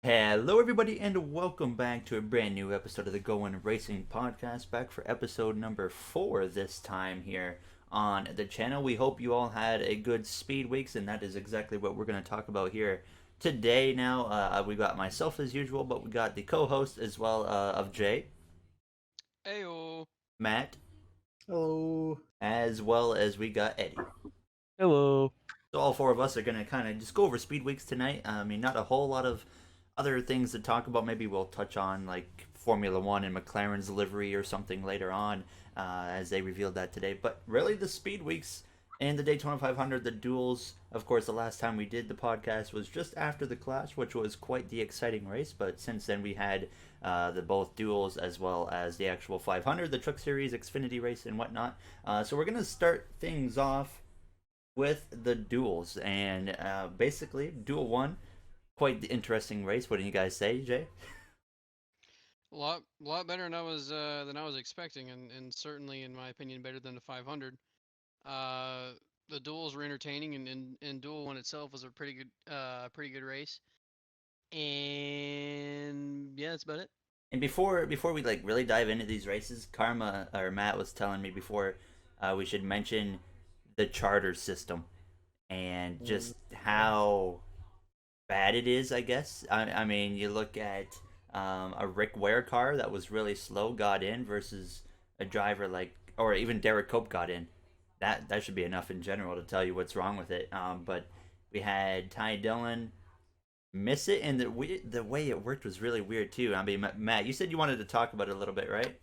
Hello, everybody, and welcome back to a brand new episode of the GOWEN Racing Podcast. Back for episode number 4 this time here on the channel. We hope you all had a good speed weeks, and that is exactly what we're going to talk about here today. Now, we got myself as usual, but we got the co-host as well of Jay, Ayo. Matt, Hello. as well as we got Eddie. Hello. So all four of us are going to kind of just go over speed weeks tonight. I mean, not a whole lot of other things to talk about. Maybe we'll touch on like Formula One and McLaren's livery or something later on, as they revealed that today. But really, the speed weeks and the Daytona 500, the duels. Of course, the last time we did the podcast was just after the Clash, which was quite the exciting race. But since then, we had the both duels as well as the actual 500, the Truck Series, Xfinity race, and whatnot. So we're gonna start things off with the duels, and basically, Duel 1, quite the interesting race. What do you guys say, Jay? Lot better than I was expecting, and certainly, in my opinion, better than the 500. The duels were entertaining, and Duel 1 itself was a pretty good race. And yeah, that's about it. And before we like really dive into these races, Karma or Matt was telling me before we should mention the charter system and just how bad it is. I guess. I mean, you look at a Rick Ware car that was really slow got in versus a driver like, or even Derek Cope got in. That should be enough in general to tell you what's wrong with it. But we had Ty Dillon miss it, and the way it worked was really weird too. I mean, Matt, you said you wanted to talk about it a little bit, right?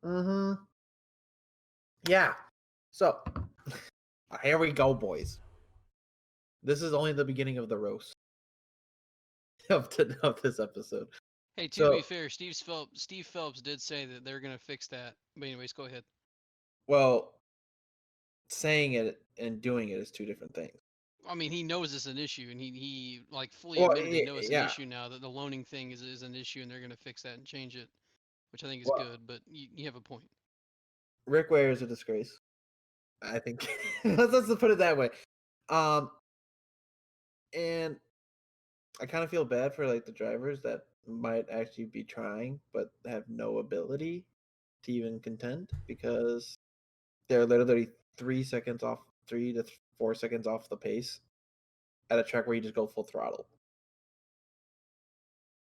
Mm-hmm. Yeah. So, here we go, boys. This is only the beginning of the roast of this episode. Hey, to So- be fair, Steve Phelps did say that they're gonna fix that. But anyways, go ahead. Well, saying it and doing it is two different things. I mean, he knows it's an issue, and he like fully Well, admitted he knows it's an yeah. issue now, that the loaning thing is an issue, and they're gonna fix that and change it, which I think is Well- good. But you have a point. Rick Ware is a disgrace. I think let's put it that way. And I kind of feel bad for like the drivers that might actually be trying but have no ability to even contend, because they're literally 3 to 4 seconds off the pace at a track where you just go full throttle.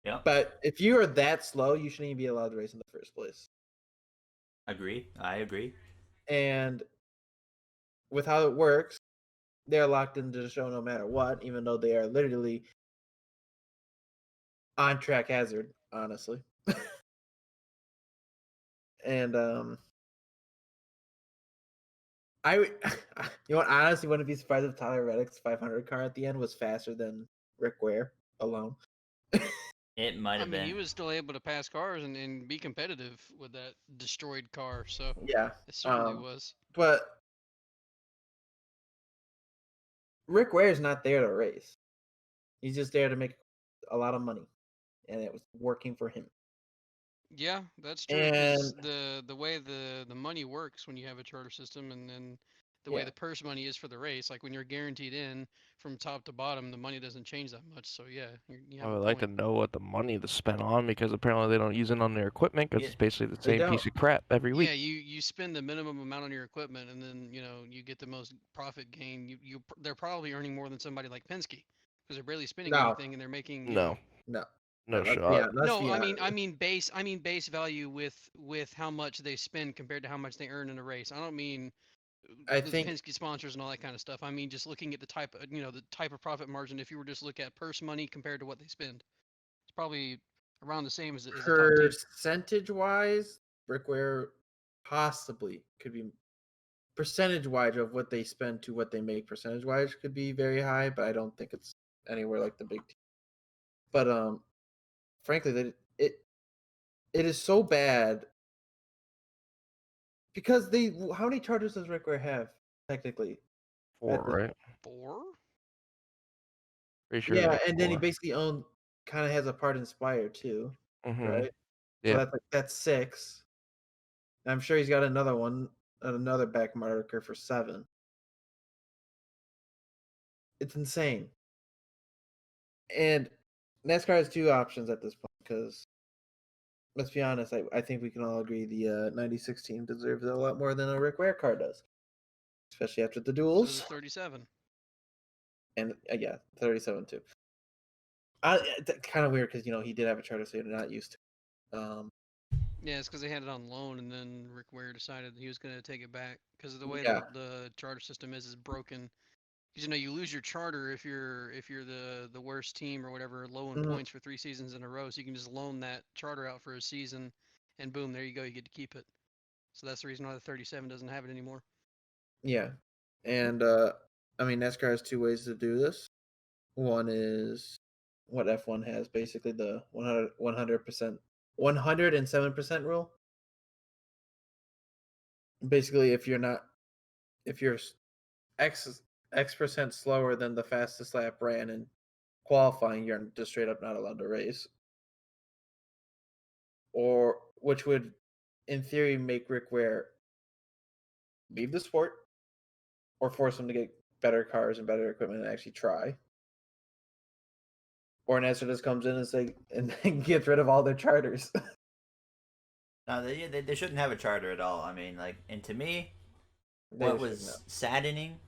Yeah, But if you are that slow, you shouldn't even be allowed to race in the first place. agree. I agree. And with how it works, they're locked into the show no matter what, even though they are literally on track hazard, honestly. And I would, honestly wouldn't be surprised if Tyler Reddick's 500 car at the end was faster than Rick Ware alone. It might I have mean, been. he was still able to pass cars and be competitive with that destroyed car, so Yeah, it certainly was. but Rick Ware's not there to race. He's just there to make a lot of money, and it was working for him. Yeah, that's true. 'Cause the way the money works when you have a charter system, and then the way Yeah. the purse money is for the race, like when you're guaranteed in from top to bottom, the money doesn't change that much. So yeah, you have I a would like to point. know what the money is spent on, because apparently they don't use it on their equipment, because Yeah, it's basically the they same piece don't. of crap every week. Yeah, you spend the minimum amount on your equipment, and then you get the most profit gain. They're probably earning more than somebody like Penske because they're barely spending No. anything, and they're making No, No, no let's be shot. hon- let's No, be I mean honest. I mean base value with how much they spend compared to how much they earn in a race. I don't mean I the think Penske sponsors and all that kind of stuff. I mean just looking at the type of the type of profit margin. If you were just look at purse money compared to what they spend, it's probably around the same as the top team. percentage wise, Rick Ware possibly could be percentage wise of what they spend to what they make percentage wise could be very high, but I don't think it's anywhere like the big team. But frankly, that it is so bad because they how many charters does Rick Ware have technically? 4, the- right? 4? Pretty sure. Yeah, and then he basically kind of has a part in Spire too, Mm-hmm. right? Yeah. So that's 6. And I'm sure he's got another back marker for 7. It's insane. And NASCAR has two options at this point because, let's be honest, I think we can all agree the 96 team deserves it a lot more than a Rick Ware car does, especially after the So duels. the 37. And yeah, 37 too. Kind of weird because he did have a charter, so you're not used to. Yeah, it's because they had it on loan, and then Rick Ware decided that he was going to take it back because of the way Yeah. the charter system is broken. Because you lose your charter if you're the worst team or whatever, low in points for 3 seasons in a row. So you can just loan that charter out for a season, and boom, there you go, you get to keep it. So that's the reason why the 37 doesn't have it anymore. Yeah, and NASCAR has two ways to do this. One is what F1 has, basically the 100%, 107% rule. Basically, if you're X percent slower than the fastest lap ran in qualifying, you're just straight up not allowed to race. Or which would, in theory, make Rick Ware leave the sport, or force him to get better cars and better equipment and actually try. Or NASCAR just comes in and gets rid of all their charters. No, they shouldn't have a charter at all. I mean, and to me, what was saddening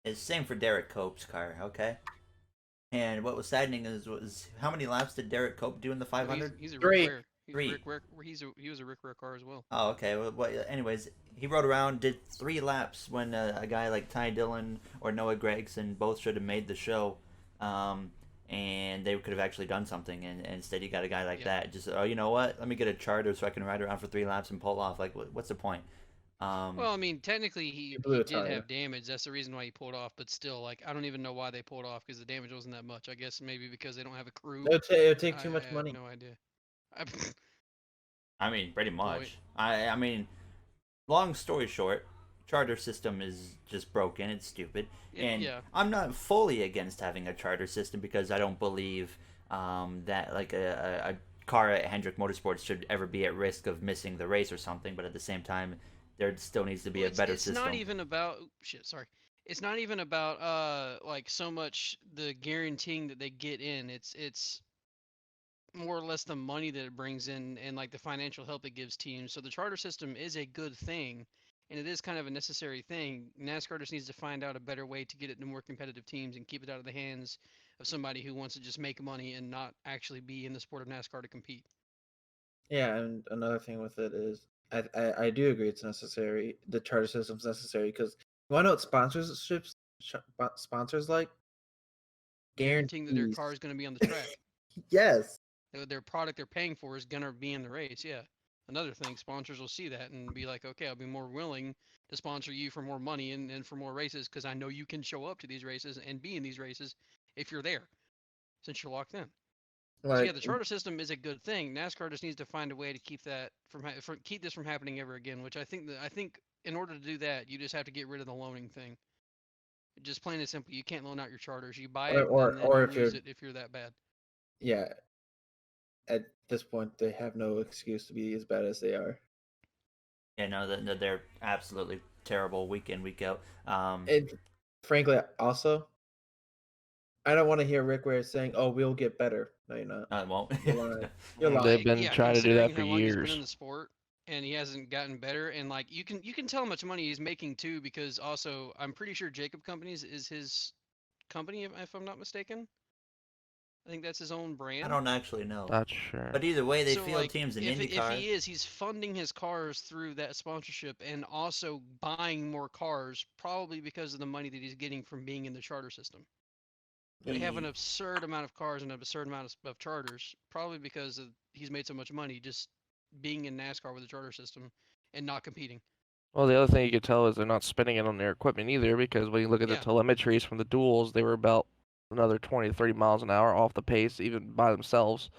is same for Derek Cope's car, okay? And what was saddening was how many laps did Derek Cope do in the 500? He's a Three. Rick Ware. He was a Rick Ware car as well. Oh, okay. Well, anyways, he rode around, did 3 laps when a guy like Ty Dillon or Noah Gragson both should have made the show. And they could have actually done something, and instead you got a guy like that. Just, oh, you know what? Let me get a charter so I can ride around for 3 laps and pull off. Like, what's the point? Well, I mean, technically he did have damage. That's the reason why he pulled off. But still, I don't even know why they pulled off because the damage wasn't that much. I guess maybe because they don't have a crew. It would take too much money. I have no idea. I mean, pretty much. I mean, long story short, charter system is just broken. It's stupid. And I'm not fully against having a charter system because I don't believe that a car at Hendrick Motorsports should ever be at risk of missing the race or something. But at the same time, there still needs to be a better system. It's not even about It's not even about so much the guaranteeing that they get in. It's more or less the money that it brings in and the financial help it gives teams. So the charter system is a good thing, and it is kind of a necessary thing. NASCAR just needs to find out a better way to get it to more competitive teams and keep it out of the hands of somebody who wants to just make money and not actually be in the sport of NASCAR to compete. Yeah, and another thing with it is I do agree it's necessary. The charter system's necessary because you want to know what sponsors like? Guaranteeing that their car is going to be on the track. Yes. Their product they're paying for is going to be in the race, yeah. Another thing, sponsors will see that and be like, okay, I'll be more willing to sponsor you for more money and for more races because I know you can show up to these races and be in these races if you're there, since you're locked in. So yeah, the charter system is a good thing. NASCAR just needs to find a way to keep that keep this from happening ever again. Which I think in order to do that, you just have to get rid of the loaning thing. Just plain and simple, you can't loan out your charters. You buy it and then you use it if you're that bad. Yeah. At this point, they have no excuse to be as bad as they are. Yeah, no, they're absolutely terrible week in, week out. And frankly, also, I don't want to hear Rick Ware saying, "Oh, we'll get better." No, you're not. No, it won't. You're lying. They've been trying to do that for how long years. He's been in the sport and he hasn't gotten better, and you can tell how much money he's making too, because also I'm pretty sure Jacob Companies is his company if I'm not mistaken. I think that's his own brand. I don't actually know. Not sure. But either way, they field teams in IndyCar. If he is, he's funding his cars through that sponsorship and also buying more cars, probably because of the money that he's getting from being in the charter system. They have an absurd amount of cars and an absurd amount of charters, probably because he's made so much money just being in NASCAR with the charter system and not competing. Well, the other thing you could tell is they're not spending it on their equipment either, because when you look at the telemetries from the duels, they were about another 20 to 30 miles an hour off the pace, even by themselves.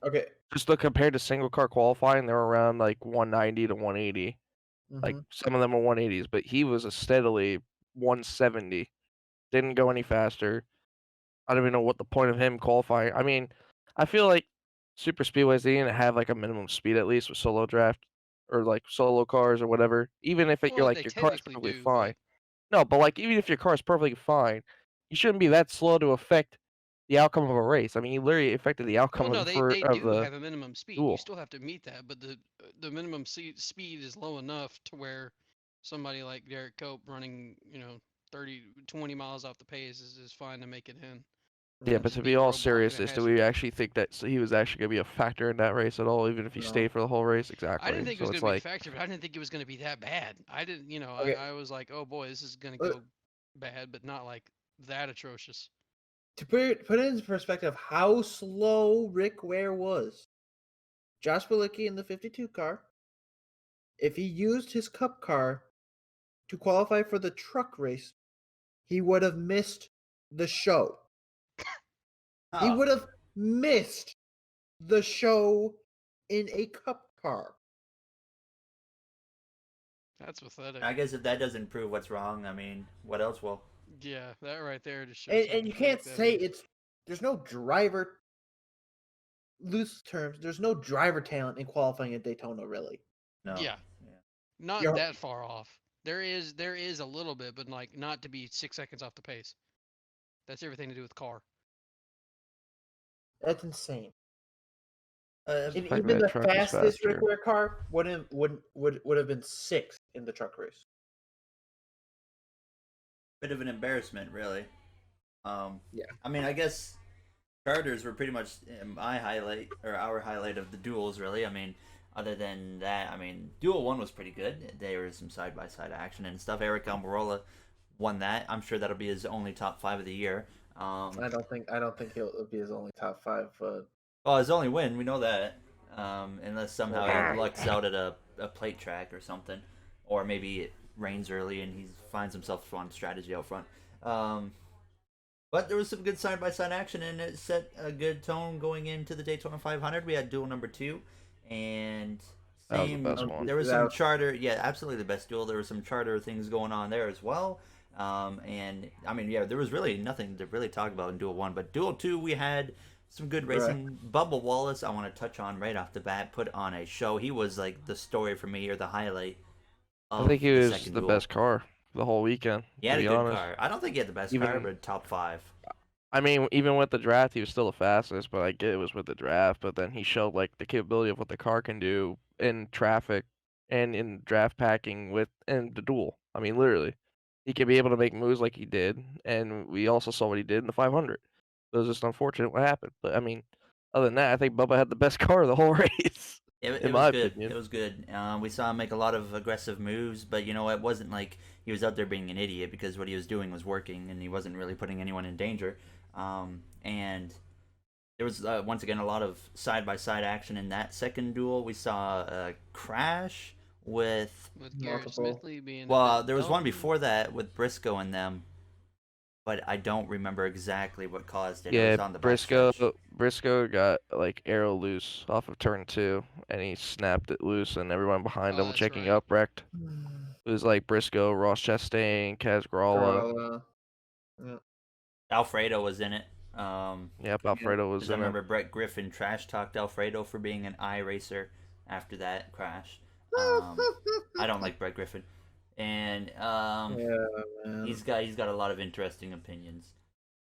Okay. Just look compared to single car qualifying, they were around 190 to 180. Some of them were 180s, but he was a steadily 170. Didn't go any faster. I don't even know what the point of him qualifying. I mean, I feel like super speedways, they didn't have a minimum speed at least with solo draft or solo cars or whatever. Even if your car's perfectly fine. No, but even if your car's perfectly fine, you shouldn't be that slow to affect the outcome of a race. I mean, he literally affected the outcome Well, no, of they the do the have a minimum speed. You duel. still have to meet that, but the minimum speed is low enough to where somebody like Derek Cope running 20 miles off the pace is fine to make it in. Yeah, And but just to be be a all roadblock and serious, a do hazard. we actually think that he was actually going to be a factor in that race at all, even if he No. stayed for the whole race? Exactly. I didn't think it So was it's going to be like, a factor, but I didn't think it was going to be that bad. I didn't, Okay. I was like, oh boy, this is going to Look. go bad, but not like that atrocious. To put it into perspective, how slow Rick Ware was. Josh Bilicki in the 52 car, if he used his cup car to qualify for the truck race, he would have missed the show. He Oh, would have missed the show in a cup car. That's pathetic. I guess if that doesn't prove what's wrong, I mean, what else will? Yeah, that right there just shows. how And you can't pathetic that say is. there's no driver, loose terms, there's no driver talent in qualifying at Daytona, really. No. Yeah. Not You're- that far off. There is a little bit, but like not to be 6 seconds off the pace. That's everything to do with car. That's insane. And fact even that the truck is fastest Rick faster. Ware car would have been sixth in the truck race. Bit of an embarrassment, really. Yeah. I mean, I guess charters were pretty much my highlight, or our highlight of the duels, really. I mean, other than that, I mean, Duel 1 was pretty good. There was some side-by-side action and stuff. Eric Almirola won that. I'm sure that'll be his only top 5 of the year. I don't think it'll be his only top 5, but Well, his only win, we know that. Unless somehow he lucks out at a plate track or something. Or maybe it rains early and he finds himself on strategy out front. But there was some good side-by-side action, and it set a good tone going into the Daytona 500. We had duel number 2, and That was the best one. there was some charter, absolutely the best duel. There was some charter things going on there as well. And I mean, there was really nothing to really talk about in Duel 1, but Duel 2 we had some good racing. Bubba Wallace, I want to touch on right off the bat, put on a show. He was like the story for me, or the highlight. I think he was the best car the whole weekend. He had to a be good honest. car. I don't think he had the best car, but top 5. I mean, even with the draft, he was still the fastest, but I get it was with the draft. But then he showed like the capability of what the car can do in traffic and in draft packing and the duel. I mean, literally, he could be able to make moves like he did, and we also saw what he did in the 500. It was just unfortunate what happened. But I mean, other than that, I think Bubba had the best car the whole race. It in was my good. opinion. It was good. We saw him make a lot of aggressive moves, but it wasn't like he was out there being an idiot, because what he was doing was working, and he wasn't really putting anyone in danger. And there was once again a lot of side-by-side action in that second duel. We saw a crash with Garrett Multiple. Smithley being. well, there was one before that with Briscoe and them, but I don't remember exactly what caused it. It was on the backstretch. Briscoe got like arrow loose off of turn 2, and he snapped it loose, and everyone behind him that's checking right. up wrecked. It was like Briscoe, Ross Chastain, Kaz Gralla. Alfredo was in it. Yep, Alfredo was I in it. remember Brett Griffin trash talked Alfredo for being an iRacer after that crash. I don't like Brett Griffin, and man. he's got a lot of interesting opinions.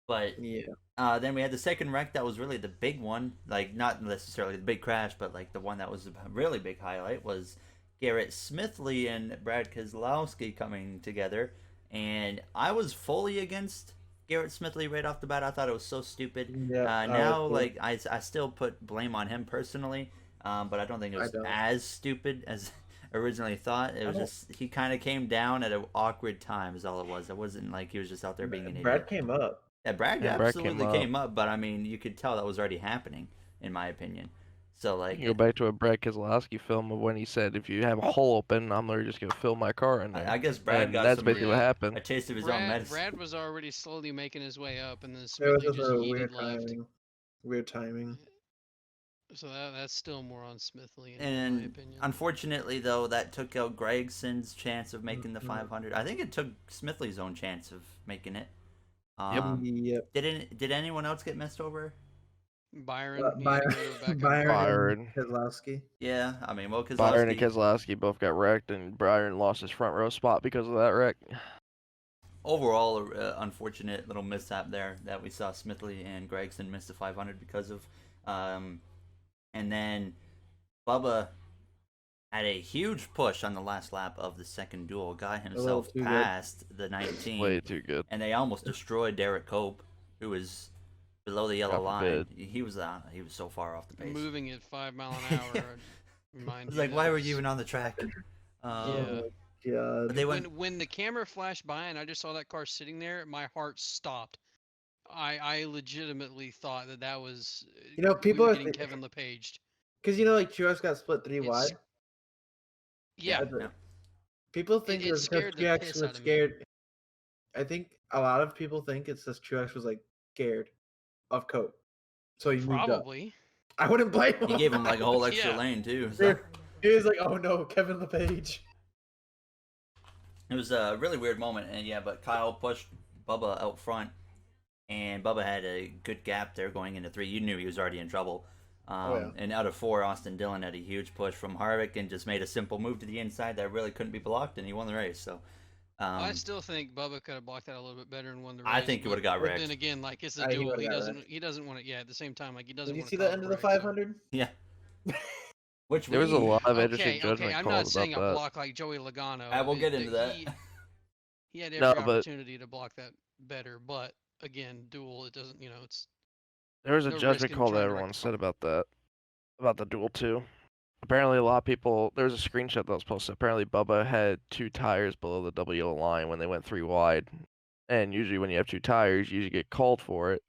But then we had the second wreck that was really the big one, like not necessarily the big crash, but like the one that was a really big highlight was Garrett Smithley and Brad Keselowski coming together, and I was fully against Garrett Smithley right off the bat. I thought it was so stupid. Now, like I still put blame on him personally, but I don't think it was as stupid as originally thought. It was just he kind of came down at an awkward time, is all it was. It wasn't like he was just out there being an idiot. Brad came up. Yeah, Brad Brad absolutely came came up, but I mean, you could tell that was already happening, in my opinion. So like, You can go back to a Brad Keselowski film of when he said, "If you have a hole open, I'm literally just gonna fill my car in there." I guess Brad And got that's some basically what happened. a taste of his own medicine. Brad was already slowly making his way up, and then It was Smithley just just a yeeted left. weird timing. So that's still more on Smithley, in my And opinion. unfortunately, though, that took out Gregson's chance of making the 500. I think it took Smithley's own chance of making it. Yep. Did anyone else get messed over? Byron. Byron Keselowski. Yeah, I mean, well, Keselowski. Byron and Keselowski both got wrecked, and Byron lost his front row spot because of that wreck. overall, unfortunate little mishap there that we saw Smithley and Gregson miss the 500 because of. And then Bubba had a huge push on the last lap of the second duel, got himself too good. past the 19, Way too good. and they almost destroyed Derek Cope, who was below the yellow God line. forbid. He was so far off the pace. Moving at 5 mile an hour. It's like, why were you even on the track? Oh my god. But they went. When the camera flashed by and I just saw that car sitting there, my heart stopped. I legitimately thought that was people we were are getting Kevin LePaged. because like Truex got split 3 wide. Yeah. People think it it was because scared the Truex piss was out of me. scared. I think a lot of people think it's because Truex was like scared of Cope, so he moved up. Probably. I wouldn't blame him. He gave him like a whole extra Yeah. lane too. So. He was like, "Oh no, Kevin LePage." It was a really weird moment, and but Kyle pushed Bubba out front, and Bubba had a good gap there going into 3. You knew he was already in trouble. And out of 4, Austin Dillon had a huge push from Harvick and just made a simple move to the inside that really couldn't be blocked, and he won the race. So I still think Bubba could have blocked that a little bit better and won the race. I think he would have got But wrecked. then again, like it's a He duel. would've He got doesn't. wrecked. He doesn't want to. Yeah, at the same time, like he doesn't Did you want see to. the end of the 500? Yeah. Which There was a lot of interesting Okay, judgment I'm calls not saying about a that. block like Joey Logano. We'll get into that. He had every No, but- opportunity to block that better, but again, duel. It doesn't. It's There was a no risk judgment in call that trying to everyone rectify. said about that, about the duel too. Apparently, a lot of people. There was a screenshot that was posted. Apparently, Bubba had 2 tires below the double yellow line when they went 3 wide, and usually when you have 2 tires, you usually get called for it.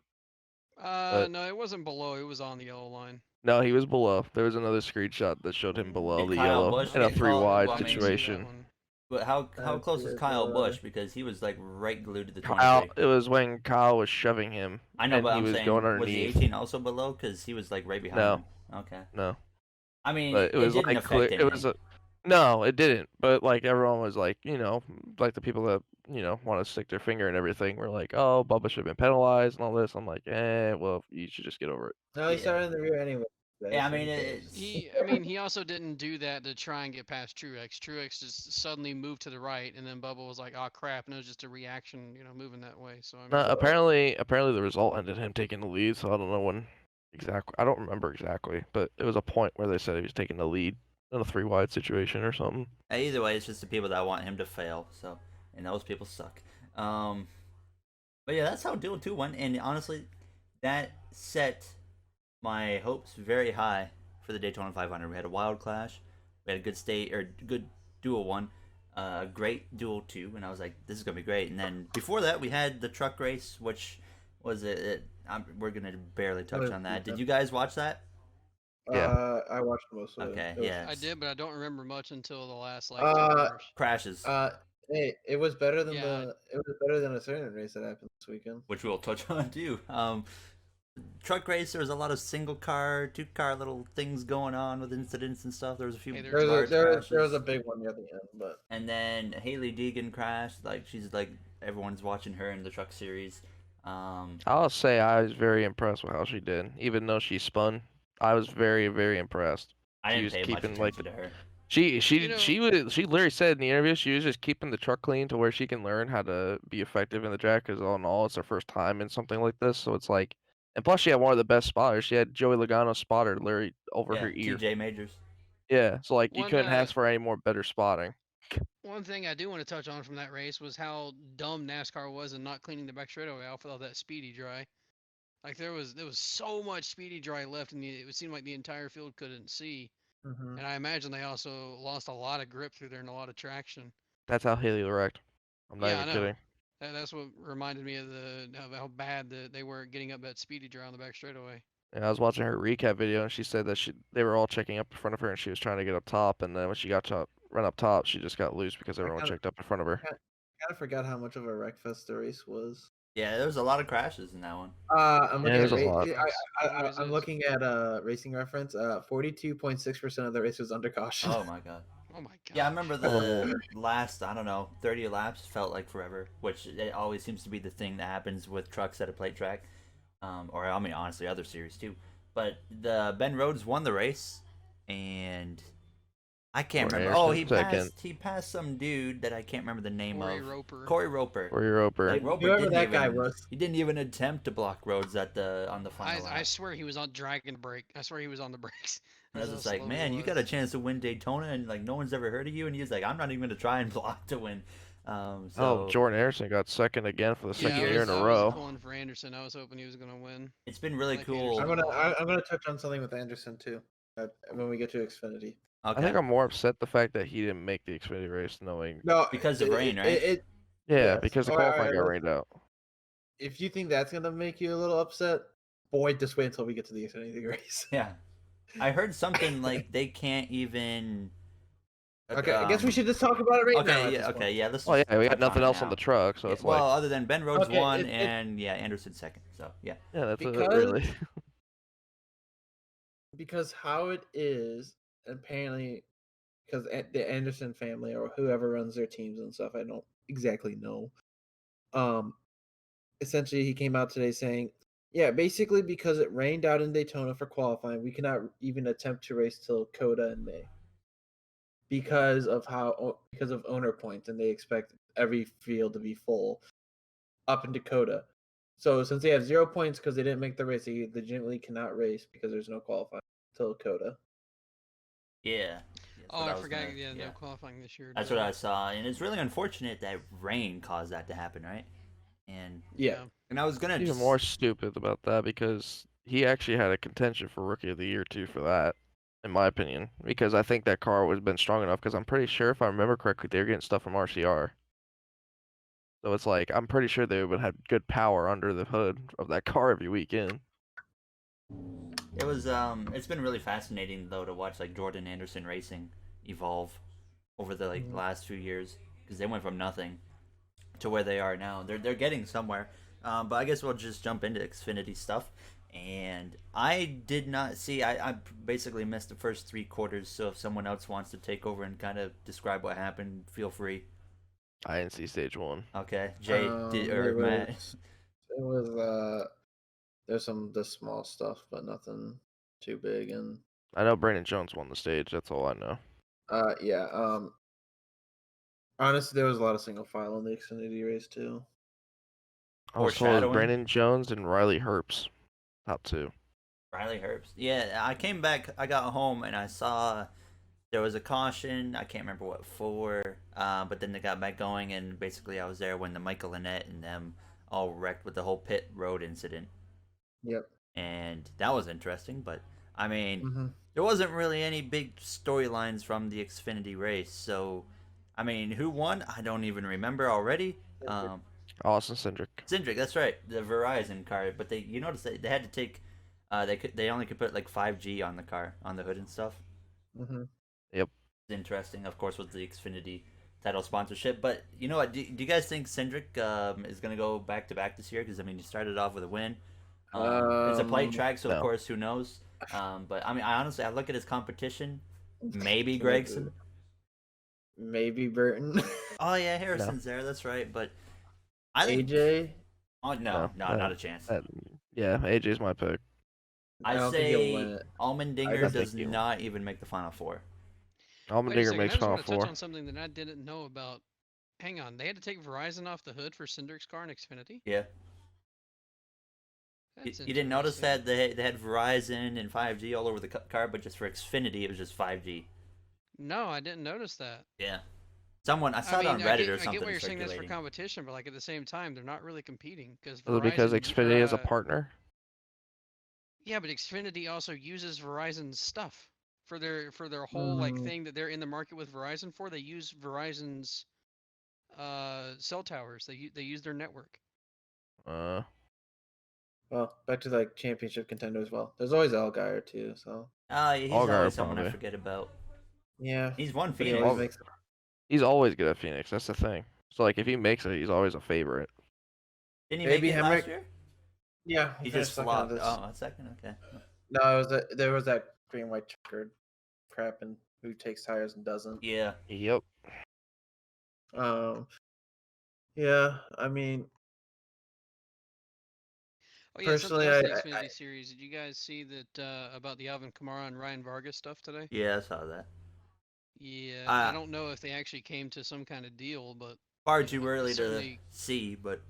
No, it wasn't below. It was on the yellow line. No, he was below. There was another screenshot that showed him below Did the Kyle yellow Busch in a get 3 called? wide Well, I mean, situation. But how That's close was weird, Kyle though. Busch? Because he was like right glued to the Kyle, 23. it was when Kyle was shoving him. I know, and but he I'm was saying, going was the underneath. 18 also below? Because he was like right behind No. him. Okay. No, I mean, but it was didn't like affect clear. anything. It was a. No, it didn't. But like everyone was like, like the people that want to stick their finger and everything were like, oh, Bubba should have been penalized and all this. I'm like, well, you should just get over it. No, he Yeah. started in the rear anyway. Yeah, I so mean, who it's cares? He also didn't do that to try and get past Truex. Truex just suddenly moved to the right, and then Bubba was like, "Oh crap!" And it was just a reaction, moving that way. So I mean, No, apparently the result ended him taking the lead. So I don't know when exactly. I don't remember exactly, but it was a point where they said he was taking the lead in a 3 wide situation or something. either way, it's just the people that want him to fail. So, and those people suck. But yeah, that's how Duel 2 went. And honestly, that set my hopes very high for the Daytona 500. We had a wild clash. We had a good Duel 1. A great Duel 2. And I was like, this is going to be great. And then before that, we had the truck race, which was we're going to barely touch on that. Did you guys watch that? Yeah. I watched most of Okay, it. It was- yeah. I did, but I don't remember much until the last 2 Uh, hours. Crashes, Hey, it was better than Yeah. it was better than a certain race that happened this weekend. which we'll touch on too. Truck race, there was a lot of single car, 2-car little things going on with incidents and stuff. There was a few Hey, there's- There large was, there, crashes. there was a big one near the end, but And then Haley Deegan crashed. Like, she's like, everyone's watching her in the truck series. I'll say I was very impressed with how she did, even though she spun. I was very, very impressed. I She didn't was pay much keeping, attention to her. She You know- she literally said in the interview she was just keeping the truck clean to where she can learn how to be effective in the track. Because all in all, it's her first time in something like this, so it's like, and plus she had one of the best spotters. She had Joey Logano's spotter literally over Yeah, her ear. TJ Majors. Yeah, so like you One, couldn't ask for any more better spotting. One thing I do want to touch on from that race was how dumb NASCAR was in not cleaning the back straightaway off with all that speedy dry. Like there was so much speedy dry left, and it seemed like the entire field couldn't see. And I imagine they also lost a lot of grip through there and a lot of traction. That's how Haley wrecked. I'm not Yeah, even I know. kidding. That's what reminded me of how bad they were getting up that speedy dry on the back straightaway. And I was watching her recap video, and she said that they were all checking up in front of her, and she was trying to get up top, and then when she got to run up top, she just got loose because everyone kinda- checked up in front of her. kind of forgot how much of a wreckfest the race was. Yeah, there was a lot of crashes in that one. I'm looking there's at a lot. Always I'm is. looking at Racing Reference. 42.6% of the race was under caution. Oh my god. Oh my god. Yeah, I remember the last, I don't know, 30 laps felt like forever, which it always seems to be the thing that happens with trucks at a plate track. Or, I mean, honestly, other series too. But Ben Rhodes won the race, and I can't Or remember. Oh, Anderson second. he passed some dude that I can't remember the name Corey of. Roper. Corey Roper. Or Roper. Like Roper Whoever didn't that even, guy was. He didn't even attempt to block roads on the final I lap. swear he was on dragging the brake. I swear he was on the brakes. And I was That's just how like, slow he man, you got was. a chance to win Daytona, and like no one's ever heard of you. And he's like, I'm not even gonna try and block to win. Oh, So Jordan Anderson got second again for the second Yeah, year in a I was row. pulling for Anderson. I was hoping he was gonna win. it's been really I like cool. Anderson. I'm gonna touch on something with Anderson too, when we get to Xfinity. I Okay. think I'm more upset the fact that he didn't make the Xfinity race, knowing. No, Because of rain, right? Yeah, Yes. because the Alright, qualifying got let's- rained out. If you think that's gonna make you a little upset, boy, just wait until we get to the Xfinity race. Yeah. I heard something like they can't even. Okay, I guess we should just talk about it right now. Okay, yeah, okay, yeah. Let's. Oh yeah, just we touch got nothing it else on now. the truck, so Yeah, it's well, like, other than Ben Rhodes Okay, won it- and yeah, Anderson second. So yeah. yeah, that's it, because- really. Because how it is, apparently, because the Anderson family or whoever runs their teams and stuff, I don't exactly know. Essentially, he came out today saying, yeah, basically because it rained out in Daytona for qualifying, we cannot even attempt to race till Coda in May because of owner points, and they expect every field to be full up in Dakota. So since they have 0 points because they didn't make the race, they legitimately cannot race because there's no qualifying till Coda. Yeah. Oh, I forgot. Yeah, no qualifying this year. That's what I saw, and it's really unfortunate that rain caused that to happen, right? And Yeah. and I was gonna Even more stupid about that because he actually had a contention for Rookie of the Year too for that, in my opinion. Because I think that car was been strong enough. Because I'm pretty sure, if I remember correctly, they were getting stuff from RCR. So it's like I'm pretty sure they would have good power under the hood of that car every weekend. It was it's been really fascinating though to watch like Jordan Anderson racing evolve over the last few years because they went from nothing to where they are now. They're getting somewhere. But I guess we'll just jump into Xfinity stuff. And I did not see. I basically missed the first 3 quarters. So if someone else wants to take over and kind of describe what happened, feel free. I didn't see stage 1. Okay, Jay or Matt. It was there's the small stuff, but nothing too big. And I know Brandon Jones won the stage. That's all I know. yeah. Honestly, there was a lot of single file in the Xfinity race too. I was told it was Brandon Jones and Riley Herbst, top 2. Riley Herbst. Yeah, I came back. I got home and I saw there was a caution. I can't remember what for. But then they got back going, and basically I was there when the Michael Lynette and them all wrecked with the whole pit road incident. Yep. And that was interesting, but I mean, Mm-hmm. there wasn't really any big storylines from the Xfinity race. So, I mean, who won? I don't even remember already. Austin Cindric. Cindric, that's right, the Verizon car. But you notice they had to take, they only could put like 5G on the car, on the hood and stuff. Mm-hmm. Yep. It's interesting, of course, with the Xfinity title sponsorship. But you know what? Do you guys think Cindric is gonna go back to back this year? Because I mean, he started off with a win. It's a plate track, so of course, who knows? But I mean, I look at his competition. Maybe Gregson. Maybe Burton. Oh yeah, Harrison's there. That's right. But I think AJ. Oh no, not a chance. Yeah, AJ's my pick. I say Allmendinger does not even make the final 4. Allmendinger makes final 4. I just want to touch on something that I didn't know about. Hang on, they had to take Verizon off the hood for Cindric's car in Xfinity? Yeah. You didn't notice that they had Verizon and 5G all over the car, but just for Xfinity, it was just 5G. No, I didn't notice that. Yeah. I saw it on Reddit or something. I get what you're saying that's for competition, but like at the same time, they're not really competing because because Xfinity is a partner. Yeah, but Xfinity also uses Verizon's stuff for their whole like thing that they're in the market with Verizon for. They use Verizon's cell towers. They use their network. Well, back to like championship contender as well. There's always Allgaier too, so. He's always someone I forget about. Yeah. He's won Phoenix. He's always good at Phoenix. That's the thing. So like if he makes it, he's always a favorite. Didn't he make it last year? Yeah. He just flopped. Oh, a second. Okay. No, there was that green white checkered crap and who takes tires and doesn't. Yeah. Yep. Yeah. I mean. Oh yeah, personally, the Xfinity series. Did you guys see that about the Alvin Kamara and Ryan Vargas stuff today? Yeah, I saw that. Yeah, Ah. I don't know if they actually came to some kind of deal, but Far you too know, early it's to certainly see, but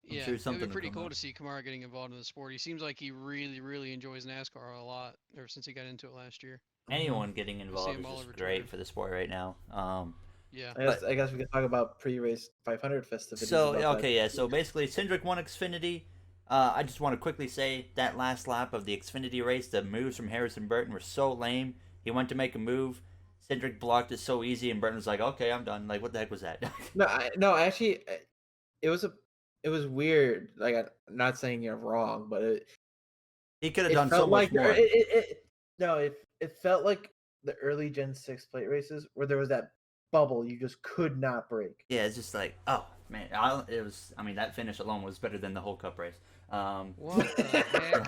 I'm yeah, sure it would something be will pretty come cool up. to see Kamara getting involved in the sport. He seems like he really enjoys NASCAR a lot ever since he got into it last year. Anyone getting To see involved him is all just over great Twitter. for the sport right now. Yeah. But I guess we can talk about pre-race 500 festivities so about that. okay, yeah. So basically, Cindric won Xfinity. I just want to quickly say that last lap of the Xfinity race, the moves from Harrison Burton were so lame. He went to make a move, Cindric blocked it so easy, and Burton was like, "Okay, I'm done." Like, what the heck was that? No, actually, it was weird. Like, I'm not saying you're wrong, but He could have it done so felt much like more. it felt like the early Gen 6 plate races where there was that bubble you just could not break. Yeah, it's just like, oh man, it was. I mean, that finish alone was better than the whole Cup race. What the heck?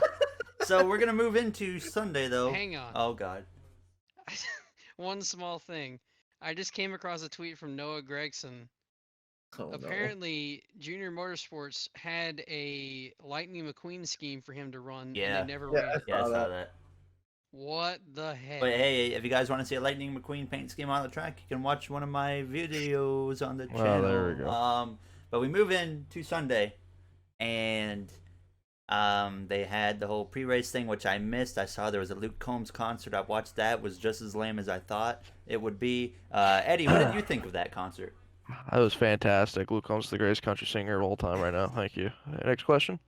So we're gonna move into Sunday though. Hang on. Oh God. One small thing. I just came across a tweet from Noah Gregson. Oh, no. Apparently, Junior Motorsports had a Lightning McQueen scheme for him to run, and Yeah. they never Yeah, ran it. Yeah, I saw saw that. that. What the heck? But hey, if you guys want to see a Lightning McQueen paint scheme on the track, you can watch one of my videos on the channel. there we go. But we move in to Sunday, and they had the whole pre-race thing, which I missed. I saw there was a Luke Combs concert. I watched that. It was just as lame as I thought it would be. Eddie, what did you think of that concert? That was fantastic. Luke Combs is the greatest country singer of all time right now. Thank you. Next question.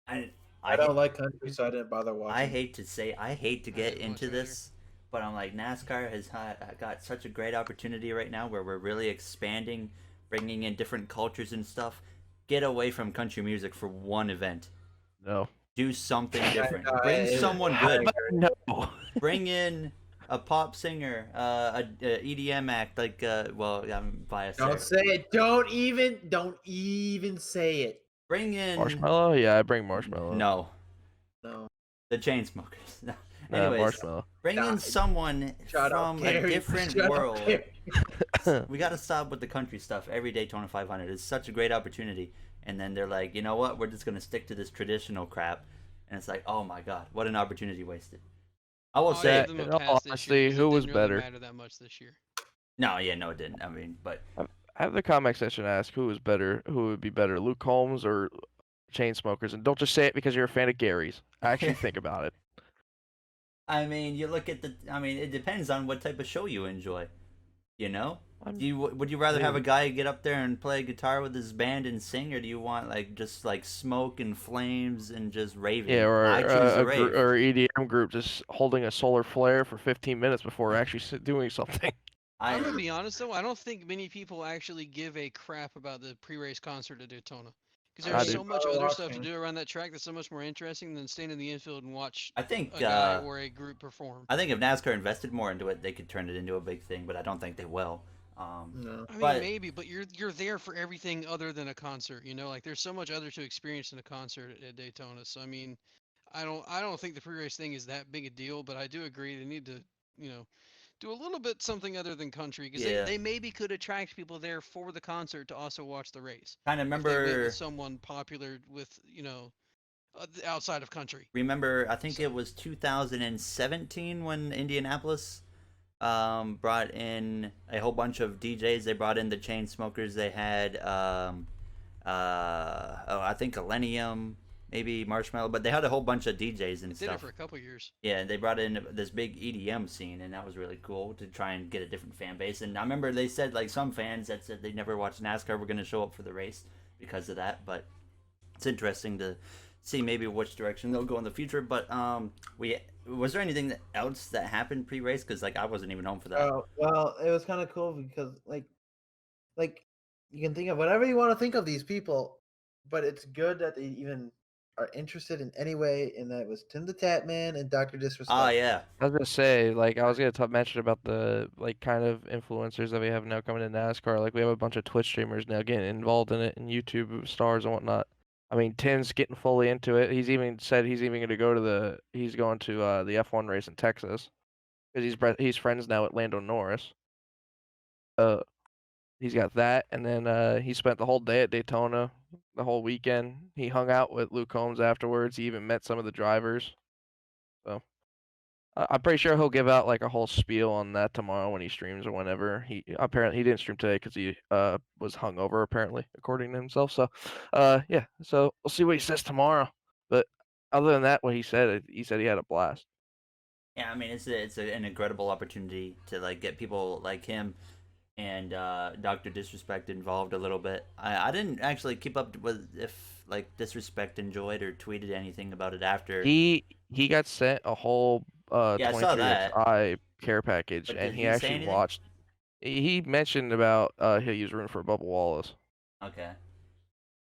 I don't like country, so I didn't bother watching. I hate to get didn't watch into it this, but I'm like, NASCAR has got such a great opportunity right now where we're really expanding, bringing in different cultures and stuff. Get away from country music for one event. No. Do something different. I- Bring I- someone I good. No. Bring in a pop singer, a EDM act, like well, I'm biased. Don't there. say it. Don't even say it. Bring in Marshmallow? Yeah, I bring Marshmallow. No, No. the Chainsmokers. Nah, Anyways, Marshmallow. bring in someone Shut up, from a Gary. different Shut up, world. Gary. We got to stop with the country stuff. Every Daytona 500 is such a great opportunity, and then they're like, you know what? We're just gonna stick to this traditional crap, and it's like, oh my god, what an opportunity wasted. I will I'll say, give them in a all pass this honesty, year 'cause who it was didn't really better? matter that much this year. no, it didn't. I mean, but Have the comment section ask who was better, who would be better, Luke Combs or Chainsmokers, and don't just say it because you're a fan of Gary's. Actually think about it. I mean, you look at I mean, it depends on what type of show you enjoy. You know, would you rather have a guy get up there and play guitar with his band and sing, or do you want like just like smoke and flames and just raving? Yeah, or I choose the rave. or EDM group just holding a solar flare for 15 minutes before actually doing something. I'm gonna be honest though, I don't think many people actually give a crap about the pre-race concert at Daytona. Because I there's do. so much Oh, other stuff to watching. do around that track that's so much more interesting than staying in the infield and watch I think a guy or a group perform. I think if NASCAR invested more into it, they could turn it into a big thing, but I don't think they will. No. I mean, but maybe, but you're there for everything other than a concert. You know, like there's so much other to experience in a concert at Daytona. So I mean, I don't think the pre-race thing is that big a deal, but I do agree they need to, you know, do a little bit something other than country because Yeah. they maybe could attract people there for the concert to also watch the race. kind of If they went remember with someone popular with, you know, outside of country. I think it was 2017 when Indianapolis brought in a whole bunch of DJs. They brought in the Chainsmokers. They had I think Millennium, maybe Marshmallow, but they had a whole bunch of DJs and They did it stuff. for a couple years. Yeah, they brought in this big EDM scene, and that was really cool to try and get a different fan base. And I remember they said like some fans that said they never watched NASCAR were going to show up for the race because of that. But it's interesting to see maybe which direction they'll go in the future. But was there anything else that happened pre-race? Because like I wasn't even home for that. Oh, well, it was kind of cool because like you can think of whatever you want to think of these people, but it's good that they even are interested in any way, and that was Tim the Tap Man and Dr. Disrespect. Oh yeah, I was gonna say, like, I was gonna mention about the like kind of influencers that we have now coming to NASCAR. Like, we have a bunch of Twitch streamers now getting involved in it, and YouTube stars and whatnot. I mean, Tim's getting fully into it. He's even said he's even gonna go to the the F1 race in Texas because he's friends now with Lando Norris. He's got that, and then he spent the whole day at Daytona, the whole weekend. He hung out with Luke Combs afterwards. He even met some of the drivers. So I'm pretty sure he'll give out like a whole spiel on that tomorrow when he streams or whenever. He apparently he didn't stream today because he was hungover apparently, according to himself. So, yeah. So we'll see what he says tomorrow. But other than that, what he said he had a blast. Yeah, I mean it's an incredible opportunity to like get people like him and Dr. Disrespect involved a little bit. I didn't actually keep up with if like Disrespect enjoyed or tweeted anything about it after. He got sent a whole Yeah, I saw that. 23XI care package, But and did he he say actually anything? watched. He mentioned about he was rooting for Bubba Wallace. Okay.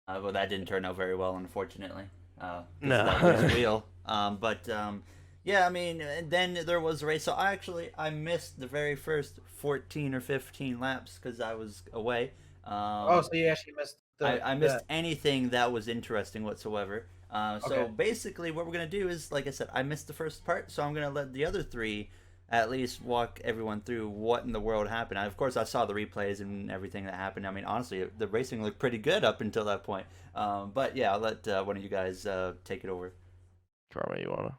Well, that didn't turn out very well, unfortunately. Because No. of that loose wheel. Yeah, I mean, and then there was a race. So I missed the very first 14 or 15 laps because I was away. So you actually missed. I missed anything that was interesting whatsoever. So Okay. basically, what we're gonna do is, like I said, I missed the first part, so I'm gonna let the other three at least walk everyone through what in the world happened. Of course, I saw the replays and everything that happened. I mean, honestly, the racing looked pretty good up until that point. But yeah, I'll let one of you guys take it over. Karma, you wanna?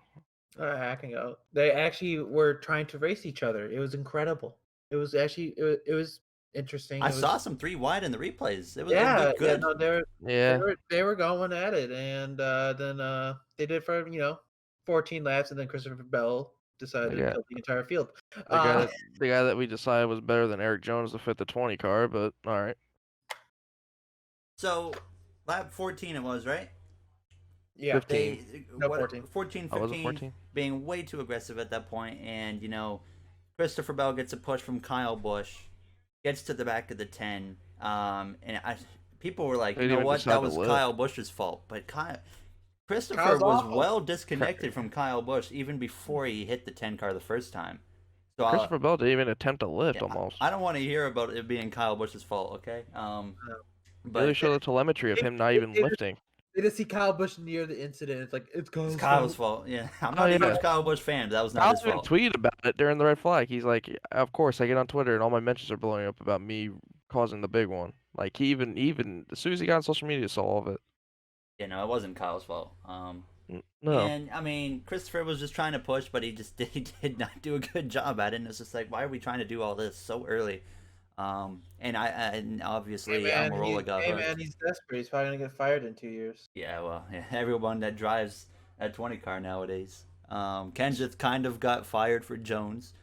I can go. They actually were trying to race each other. It was incredible. It was actually it was interesting. I It was, saw some 3 wide in the replays. It yeah, looked good. no, Yeah. they were going at it, and then they did for 14 laps, and then Christopher Bell decided to Yeah. kill the entire field. The guy that we decided was better than Eric Jones to fit the 20 car, but all right. So, lap 14 it was, right? Yeah, 15. No, 14. 14, Oh, was it 15, 14? being way too aggressive at that point, and Christopher Bell gets a push from Kyle Busch, gets to the back of the 10, people were like, They you know didn't even what, decide that to was lift. Kyle Busch's fault, but Christopher Kyle's was awful. well disconnected from Kyle Busch even before he hit the 10 car the first time. So Christopher Bell didn't even attempt to lift yeah, almost. I don't want to hear about it being Kyle Busch's fault, okay? They really But showed the telemetry of him not even lifting. They just see Kyle Busch near the incident. It's like it's it's Kyle's fault. Yeah, I'm not Oh, a yeah. huge Kyle Busch fan, but that was not Kyle his even fault. tweeted about it during the red flag. He's like, of course, I get on Twitter and all my mentions are blowing up about me causing the big one. Like he even as soon as he got on social media, saw all of it. You know, it wasn't Kyle's fault. No. And I mean, Christopher was just trying to push, but he did not do a good job at it. And it's just like, why are we trying to do all this so early? And obviously Almirola got hooked. Man, he's desperate. He's probably gonna get fired in 2 years. Yeah, well, yeah, everyone that drives a 20 car nowadays. Kenseth kind of got fired for Jones.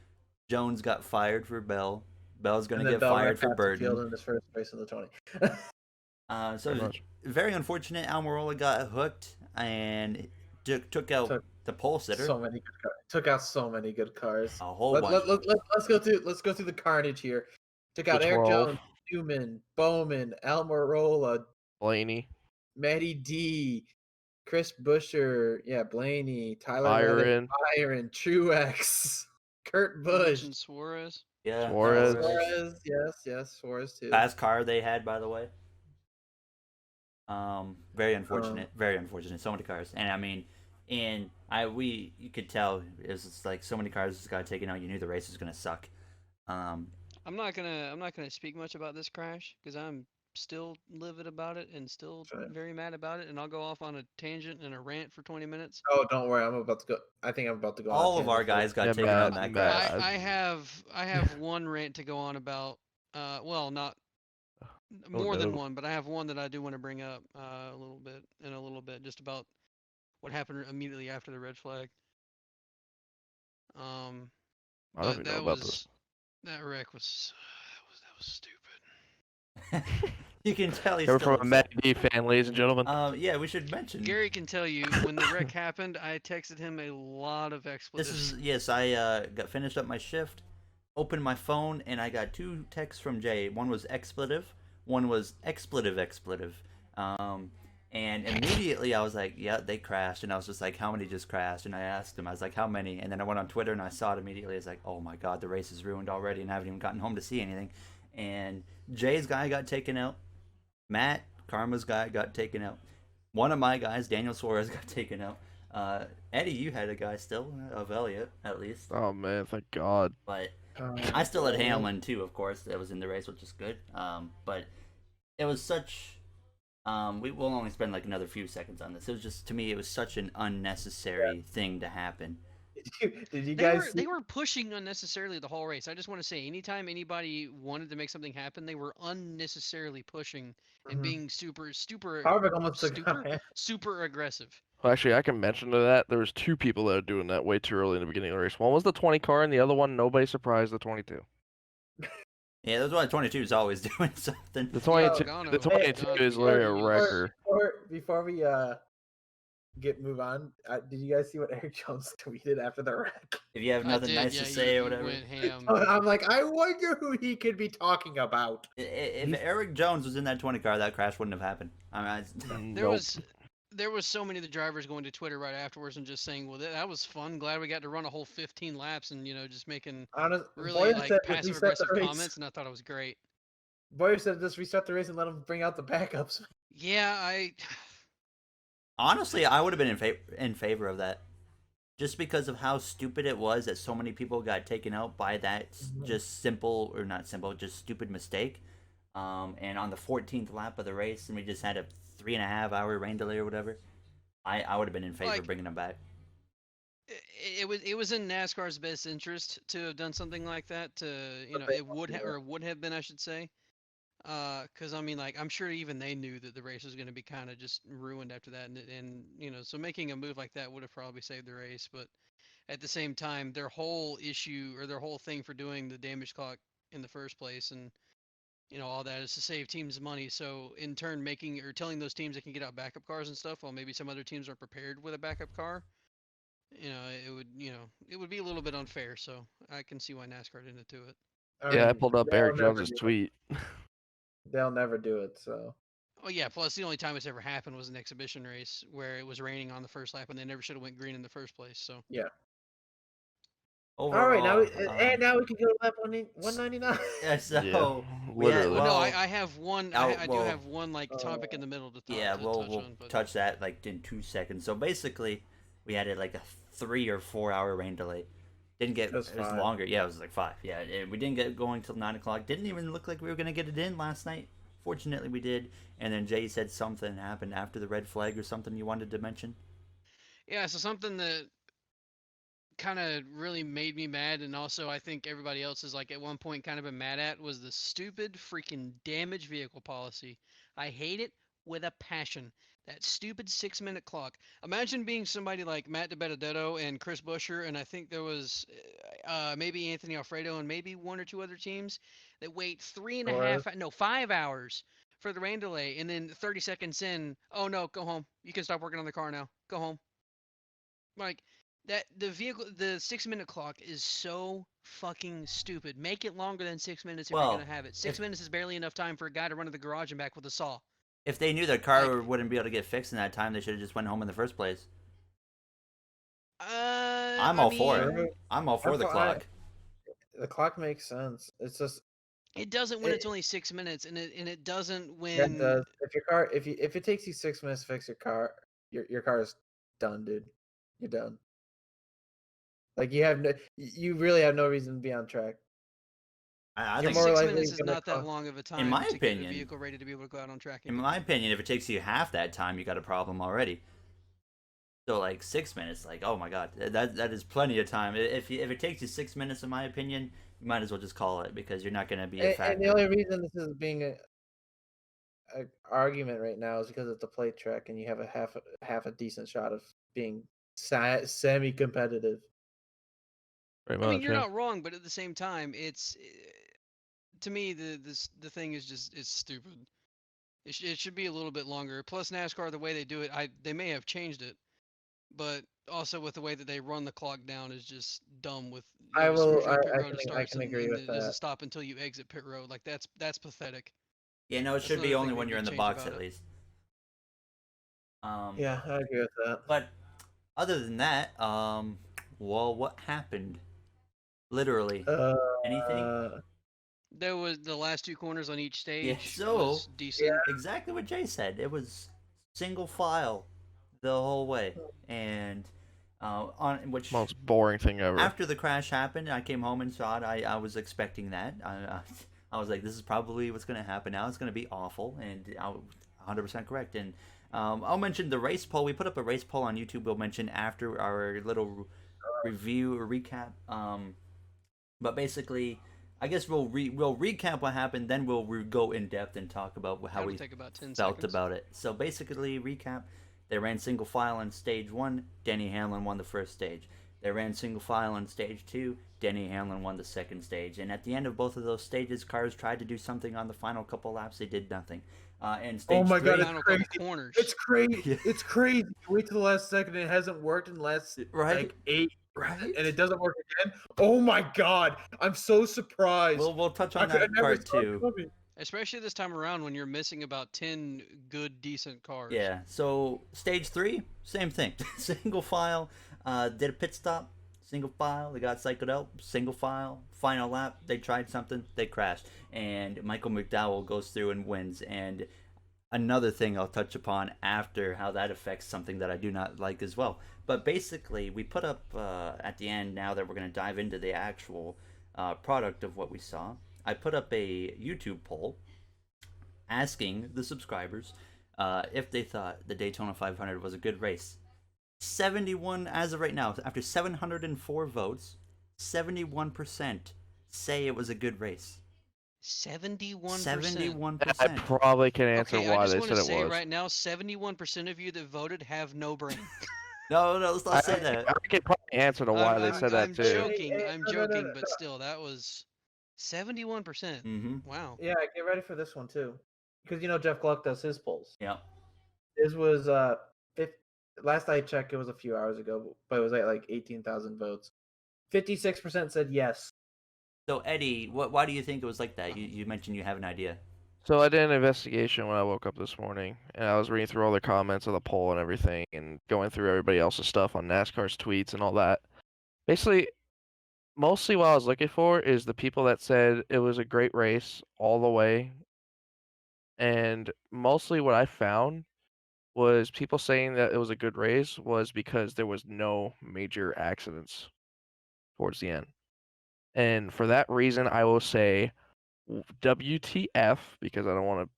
Jones got fired for Bell. Bell's gonna get fired for Burton. In his first race of the 20. So very unfortunate. Almirola got hooked and took out the pole sitter. So many good cars. Took out so many good cars. A whole bunch. Let's go through the carnage here. Took out Eric Jones, Newman, Bowman, Almirola, Blaney, Matty D, Chris Buescher, Blaney, Tyler Byron, Truex, Kurt Busch, Suarez. Yeah, Suarez. Yes, Suarez too. Fast car they had, by the way. Very unfortunate. Very unfortunate. So many cars, and I mean, you could tell it was just like so many cars just got taken out. You knew the race was gonna suck. I'm not gonna speak much about this crash because I'm still livid about it and still very mad about it, and I'll go off on a tangent and a rant for 20 minutes. Oh, don't worry, I'm about to go. I think I'm about to go. All of our guys got taken out in that crash. I have one rant to go on about. Well, not more than one, but I have one that I do want to bring up a little bit, just about what happened immediately after the red flag. I don't even know about this. That wreck was stupid. You can tell he's Coming still from a Matt D fan, ladies and gentlemen. Yeah, we should mention. Gary can tell you when the wreck happened. I texted him a lot of expletives. I got finished up my shift, opened my phone, and I got 2 texts from Jay. One was expletive, one was expletive. And immediately I was like, yeah, they crashed. And I was just like, how many just crashed? And I asked him, I was like, how many? And then I went on Twitter and I saw it immediately. I was like, oh my God, the race is ruined already and I haven't even gotten home to see anything. And Jay's guy got taken out. Matt, Karma's guy, got taken out. One of my guys, Daniel Suarez, got taken out. Eddie, you had a guy still, of Elliott, at least. Oh man, thank God. But I still had Hamlin too, of course, that was in the race, which is good. But it was such... we will only spend like another few seconds on this. It was just, to me, it was such an unnecessary thing to happen. Did you They guys were see? they were pushing unnecessarily the whole race. I just want to say, anytime anybody wanted to make something happen, they were unnecessarily pushing and Mhm. being super Harvick almost took it super out. super aggressive. Well, actually, I can mention to that there was two people that were doing that way too early in the beginning of the race. One was the 20 car, and the other one, nobody surprised the 22. Yeah, that's why 22 is always doing something. The Yo, 22, Logano, the 22 Logano, is yeah, literally a he was. wrecker. Before we move on, did you guys see what Eric Jones tweeted after the wreck? If you have I nothing did, nice yeah. to say or He whatever. went ham. I'm like, I wonder who he could be talking about. If Eric Jones was in that 20 car, that crash wouldn't have happened. I mean, There Nope. was so many of the drivers going to Twitter right afterwards and just saying, "Well, that was fun. Glad we got to run a whole 15 laps," and just making Honest, really Boyer like said just passive reset the aggressive race. comments, and I thought it was great. Boyer said just restart the race and let him bring out the backups. Yeah, honestly, I would have been in favor of that. Just because of how stupid it was that so many people got taken out by that just simple, or not simple, just stupid mistake. And on the 14th lap of the race, and we just had a 3.5 hour rain delay or whatever. I would have been in favor of bringing them back. it was in NASCAR's best interest to have done something like that. It would have been, I should say. Because I mean, like, I'm sure even they knew that the race was going to be kind of just ruined after that, and so making a move like that would have probably saved the race. But at the same time, their whole issue or their whole thing for doing the damage clock in the first place, and all that, is to save teams money. So in turn, making or telling those teams they can get out backup cars and stuff, while maybe some other teams are prepared with a backup car, it would be a little bit unfair. So I can see why NASCAR didn't do it. Yeah, I pulled up they'll Eric never Jones's do it. tweet. They'll never do it. So Oh yeah, plus the only time it's ever happened was an exhibition race where it was raining on the first lap and they never should have went green in the first place. So yeah. Overall, All right, now we can go to lap 199. Yeah, so Yeah, we had, literally. no, well, I have one. I do have one like topic in the middle to, yeah, to we'll touch on. But touch that like in 2 seconds. So basically, we had like a 3 or 4 hour rain delay. Didn't get It was it was 5. longer. Yeah, it was like 5. Yeah, and we didn't get going till 9 o'clock. Didn't even look like we were gonna get it in last night. Fortunately, we did. And then Jay said something happened after the red flag or something you wanted to mention. yeah, so something that kind of really made me mad, and also I think everybody else is like at one point kind of been mad at, was the stupid freaking damaged vehicle policy. I hate it with a passion. That stupid 6-minute clock. Imagine being somebody like Matt DiBenedetto and Chris Buescher, and I think there was maybe Anthony Alfredo and maybe one or two other teams that wait 5 hours for the rain delay, and then 30 seconds in, oh no, go home. You can stop working on the car now. Go home. Like, that the 6-minute clock is so fucking stupid. Make it longer than 6 minutes if you're Well, gonna have it. 6 minutes is barely enough time for a guy to run to the garage and back with a saw. If they knew their car wouldn't be able to get fixed in that time, they should have just went home in the first place. I'm all for it. I'm all for the clock. The clock makes sense. It's just It doesn't when it's only 6 minutes, and it doesn't when. it does. If your car, if it takes you 6 minutes to fix your car, your car is done, dude. You're done. Like you really have no reason to be on track. I Like think 6 minutes is not that long of a time my to opinion, get a vehicle ready to be able to go out on track. In my opinion, if it takes you half that time, you got a problem already. So like 6 minutes, like, oh my god, that is plenty of time. If it takes you 6 minutes, in my opinion, you might as well just call it, because you're not going to be a factor. And the only reason this is being a argument right now is because it's a plate track and you have a half a decent shot of being semi-competitive. I mean, you're not wrong, but at the same time, it's to me the thing is just, it's stupid. It should be a little bit longer. Plus NASCAR, the way they do it, they may have changed it, but also with the way that they run the clock down is just dumb. With I as soon will. as you're on pit I road, it starts, can and agree with it doesn't that. stop until you exit pit road. Like, that's pathetic. Yeah, no, it should be only when you're in the box at least. Yeah, I agree with that. But other than that, well, what happened? Literally, anything? There was the last two corners on each stage. Yeah, so was decent. exactly what Jay said. It was single file the whole way, and on which most boring thing ever. After the crash happened, I came home and saw it. I was expecting that. I was like, this is probably what's going to happen now. It's going to be awful, and I was 100% correct. And I'll mention the race poll. We put up a race poll on YouTube. We'll mention after our little review or recap. But basically, I guess we'll recap what happened, then we'll go in depth and talk about how That'll we take about 10 felt seconds. about it. So basically, recap: they ran single file on stage 1. Denny Hamlin won the first stage. They ran single file on stage 2. Denny Hamlin won the second stage. And at the end of both of those stages, cars tried to do something on the final couple laps. They did nothing. And stage Oh my 3, God, it's Final crazy. couple corners. It's crazy. Yeah. It's crazy. You wait till the last second and it hasn't worked in the last Right? like 8 Right? and it doesn't work again. Oh my God, I'm so surprised. We'll touch I on that never part saw it too. coming. Especially this time around when you're missing about 10 good, decent cars. Yeah. So stage 3, same thing. Single file. Did a pit stop. Single file. They got cycled out. Single file. Final lap. They tried something. They crashed. And Michael McDowell goes through and wins. And another thing I'll touch upon after how that affects something that I do not like as well. But basically, we put up at the end, now that we're going to dive into the actual product of what we saw, I put up a YouTube poll asking the subscribers if they thought the Daytona 500 was a good race. 71, as of right now, after 704 votes, 71% say it was a good race. 71%. 71%. I probably can answer Okay, why I just they want said to it say was. right now, 71% of you that voted have no brain. No, let's not say that. I can probably answer to why they said that I'm too. joking. Hey, I'm no, joking, but still, that was 71%. Mm-hmm. Wow. Yeah, get ready for this one too, because Jeff Gluck does his polls. Yeah. His was last I checked, it was a few hours ago, but it was at like 18,000 votes. 56% said yes. So Eddie, why do you think it was like that? You mentioned you have an idea. So I did an investigation when I woke up this morning, and I was reading through all the comments of the poll and everything, and going through everybody else's stuff on NASCAR's tweets and all that. Basically, mostly what I was looking for is the people that said it was a great race all the way, and mostly what I found was people saying that it was a good race was because there was no major accidents towards the end. And for that reason, I will say WTF, because I don't want to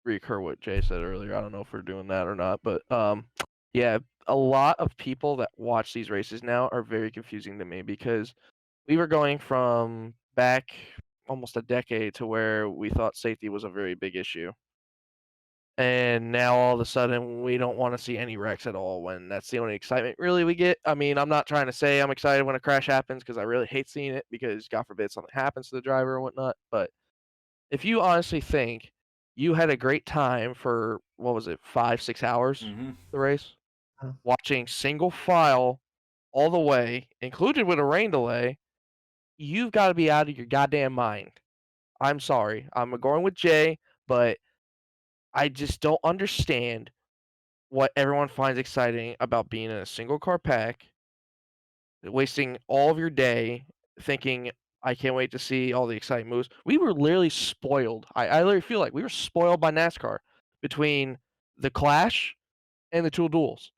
recur what Jay said earlier. I don't know if we're doing that or not, but yeah, a lot of people that watch these races now are very confusing to me because we were going from back almost a decade to where we thought safety was a very big issue. And now all of a sudden we don't want to see any wrecks at all when that's the only excitement really we get. I mean, I'm not trying to say I'm excited when a crash happens because I really hate seeing it because God forbid something happens to the driver or whatnot. But if you honestly think you had a great time for, what was it, 5-6 hours, Mm-hmm. the race, Mhm. watching single file all the way, included with a rain delay, you've got to be out of your goddamn mind. I'm sorry. I'm going with Jay, but I just don't understand what everyone finds exciting about being in a single car pack, wasting all of your day thinking, I can't wait to see all the exciting moves. We were literally spoiled. I literally feel like we were spoiled by NASCAR between the Clash and the two duels.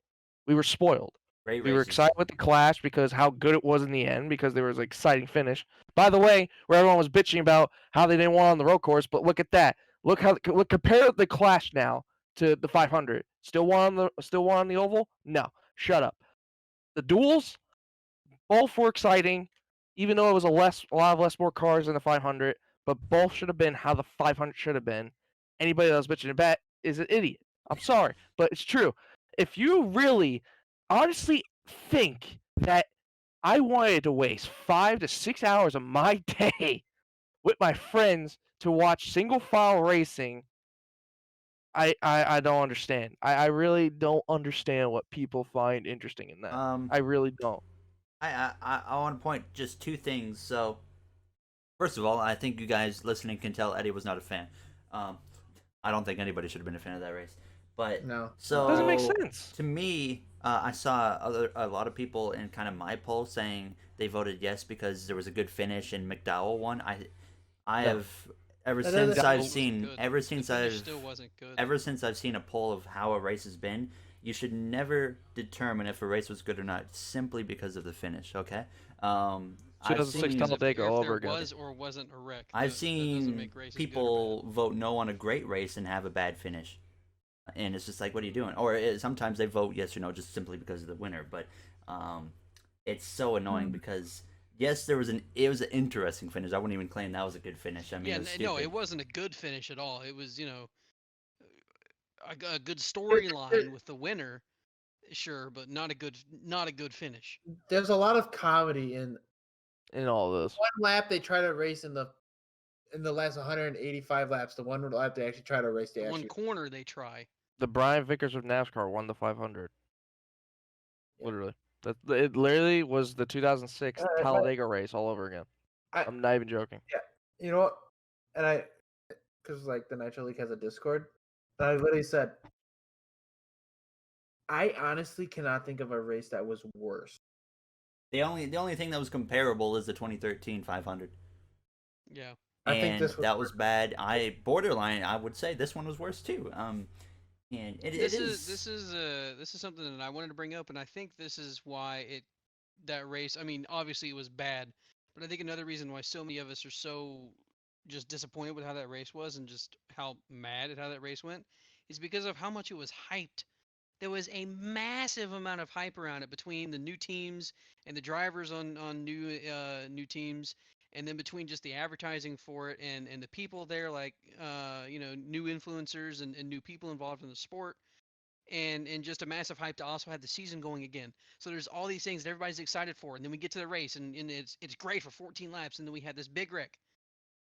We were spoiled. Great We were races. excited with the Clash because how good it was in the end because there was an exciting finish. By the way, where everyone was bitching about how they didn't want on the road course, but look at that. Look compare the Clash now to the 500. Still one on the oval? No. Shut up. The duels, both were exciting, even though it was more cars than the 500. But both should have been how the 500 should have been. Anybody that was bitching about is an idiot. I'm sorry, but it's true. If you really, honestly think that I wanted to waste 5 to 6 hours of my day with my friends to watch single file racing, I don't understand. I really don't understand what people find interesting in that. I really don't. I want to point just two things. So, first of all, I think you guys listening can tell Eddie was not a fan. I don't think anybody should have been a fan of that race. But No. so Doesn't make sense. to me, I saw a lot of people in kind of my poll saying they voted yes because there was a good finish and McDowell won. I Yeah. have ever That since doesn't- I've Wasn't seen good. ever The since finish I've still wasn't good. ever since I've seen a poll of how a race has been, you should never determine if a race was good or not simply because of the finish. Okay. I've 2006 seen Talladega all if over there again. was or wasn't a wreck. I've that doesn't seen make races people vote no on a great race and have a bad finish, and it's just like, what are you doing? Or sometimes they vote yes or no just simply because of the winner. But it's so annoying because yes, it was an interesting finish. I wouldn't even claim that was a good finish. I mean, Yeah, it was no, stupid. it wasn't a good finish at all. It was, a good There- storyline with the winner, sure, but not a good finish. There's a lot of comedy in all this. one lap they try to race in the last 185 laps. The one lap they actually try to race, they The one actually corner they try. The Brian Vickers of NASCAR won the 500. Yeah. Literally. It literally was the 2006 but- Talladega race all over again. I'm not even joking. you know what? And because like the Nitro League has a Discord, and I literally said, I honestly cannot think of a race that was worse. The only thing that was comparable is the 2013 500. Yeah. I think this was bad. I would say this one was worse too. And This is something that I wanted to bring up, and I think this is why that race. I mean, obviously it was bad, but I think another reason why so many of us are so just disappointed with how that race was and just how mad at how that race went is because of how much it was hyped. There was a massive amount of hype around it between the new teams and the drivers on new teams, and then between just the advertising for it and the people there, like new influencers and new people involved in the sport, and just a massive hype to also have the season going again. So there's all these things that everybody's excited for, and then we get to the race and it's great for 14 laps, and then we had this big wreck.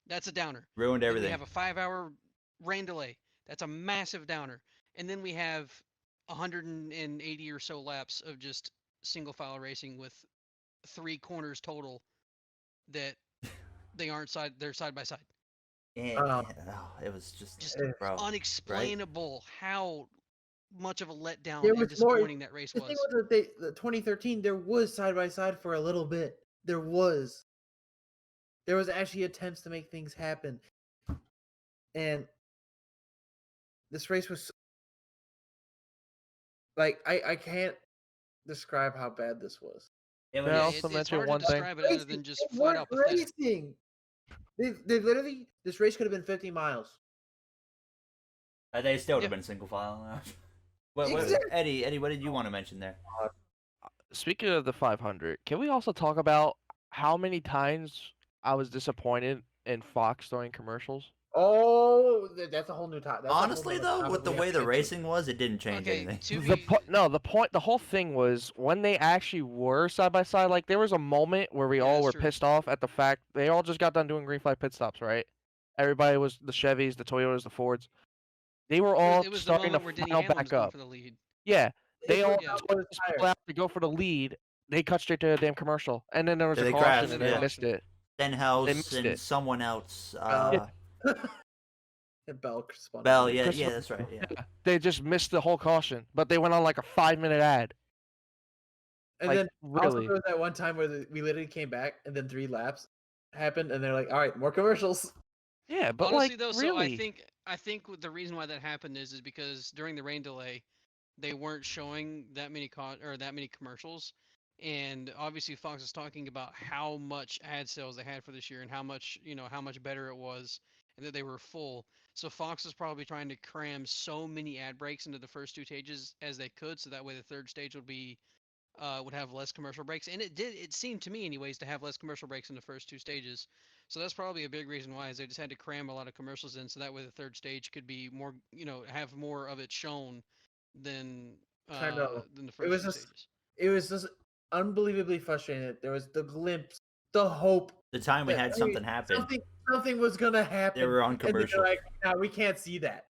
That's a downer. ruined Then everything. we have a 5-hour rain delay. That's a massive downer. And then we have 180 or so laps of just single file racing with 3 corners total that they're side by side. And, Oh. it was just Eh. bro, Unexplainable how much of a letdown There and was more- disappointing that race The thing was. was that the 2013, there was side by side for a little bit. There was actually attempts to make things happen, and this race was like I can't describe how bad this was. It Can I was, also It's mention hard one to thing? describe it other than just They flat weren't out pathetic. racing. They literally, this race could have been 50 miles. they still would have Yeah. been single file. What, Exactly. Eddie, what did you want to mention there? Speaking of the 500, can we also talk about how many times I was disappointed in Fox throwing commercials? Oh, that's a whole new topic. Honestly, though, with the way the racing was, it didn't change Okay, anything. to The be the whole thing was when they actually were side by side. Like there was a moment where we Yeah, all that's were true. pissed off at the fact they all just got done doing green flag pit stops, right? Everybody was the Chevys, the Toyotas, the Fords. They were all it was the starting to moment where Denny final Hamlin was back going up. for the lead. Yeah, they all Yeah. started to spill out to go for the lead. They cut straight to the damn commercial, and then there was Yeah, a they caution, crashed, and they yeah. missed it. They Stenhouse missed and it. someone else. Yeah. And Bell spun Bell, out. yeah, Christopher- that's right. Yeah. They just missed the whole caution, but they went on like a 5-minute ad. And Like, then also really? there was that one time where we literally came back, and then 3 laps happened, and they're like, "All right, more commercials." Yeah, but Honestly, like, though, really? so I think the reason why that happened is because during the rain delay, they weren't showing that many commercials, and obviously Fox is talking about how much ad sales they had for this year and how much better it was, and that they were full. So Fox is probably trying to cram so many ad breaks into the first 2 stages as they could, so that way the third stage would have less commercial breaks, and it seemed to me anyways to have less commercial breaks in the first 2 stages. So that's probably a big reason why is they just had to cram a lot of commercials in, so that way the third stage could be more, have more of it shown than Kind of. than the It was first 2 just- stages. It was just unbelievably frustrating. There was the glimpse, the hope. The time we that, had hey, something happen. Something was gonna happen. They were on and then commercial. they're like, "No, we can't see that."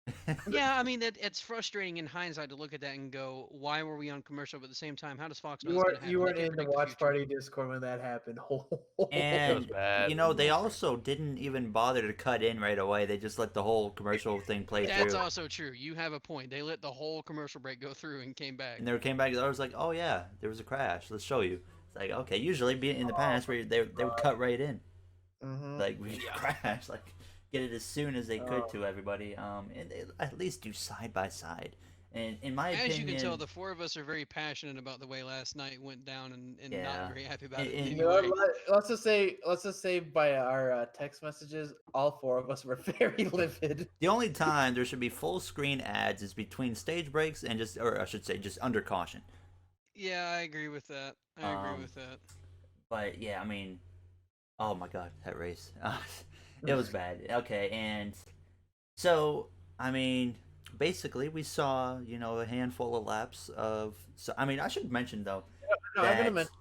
Yeah, I mean it's frustrating in hindsight to look at that and go, why were we on commercial? But at the same time, how does Fox know You it's weren't going to happen? you They weren't can't in the predict watch future. party Discord when that happened. And bad. they also didn't even bother to cut in right away. They just let the whole commercial thing play That's through. also true. You have a point. They let the whole commercial break go through and came back. And they came back. I was like, "Oh yeah, there was a crash. Let's show you." It's like, okay. Usually, in the past, where they would cut right in, Mhm. like we crashed, like get it as soon as they could to everybody. And they at least do side by side. And in my opinion, As you can tell, the 4 of us are very passionate about the way last night went down, and Yeah. not very happy about it. And- You know what, Anyway, let's just say by our text messages, all 4 of us were very livid. the only time there should be full screen ads is between stage breaks and just, or I should say, just under caution. Yeah, I agree with that. I agree with that. But yeah, I mean, oh my god, that race, it was bad. Okay, and so I mean, basically, we saw a handful of laps of. So I mean, I should mention though No, I'm gonna that mention.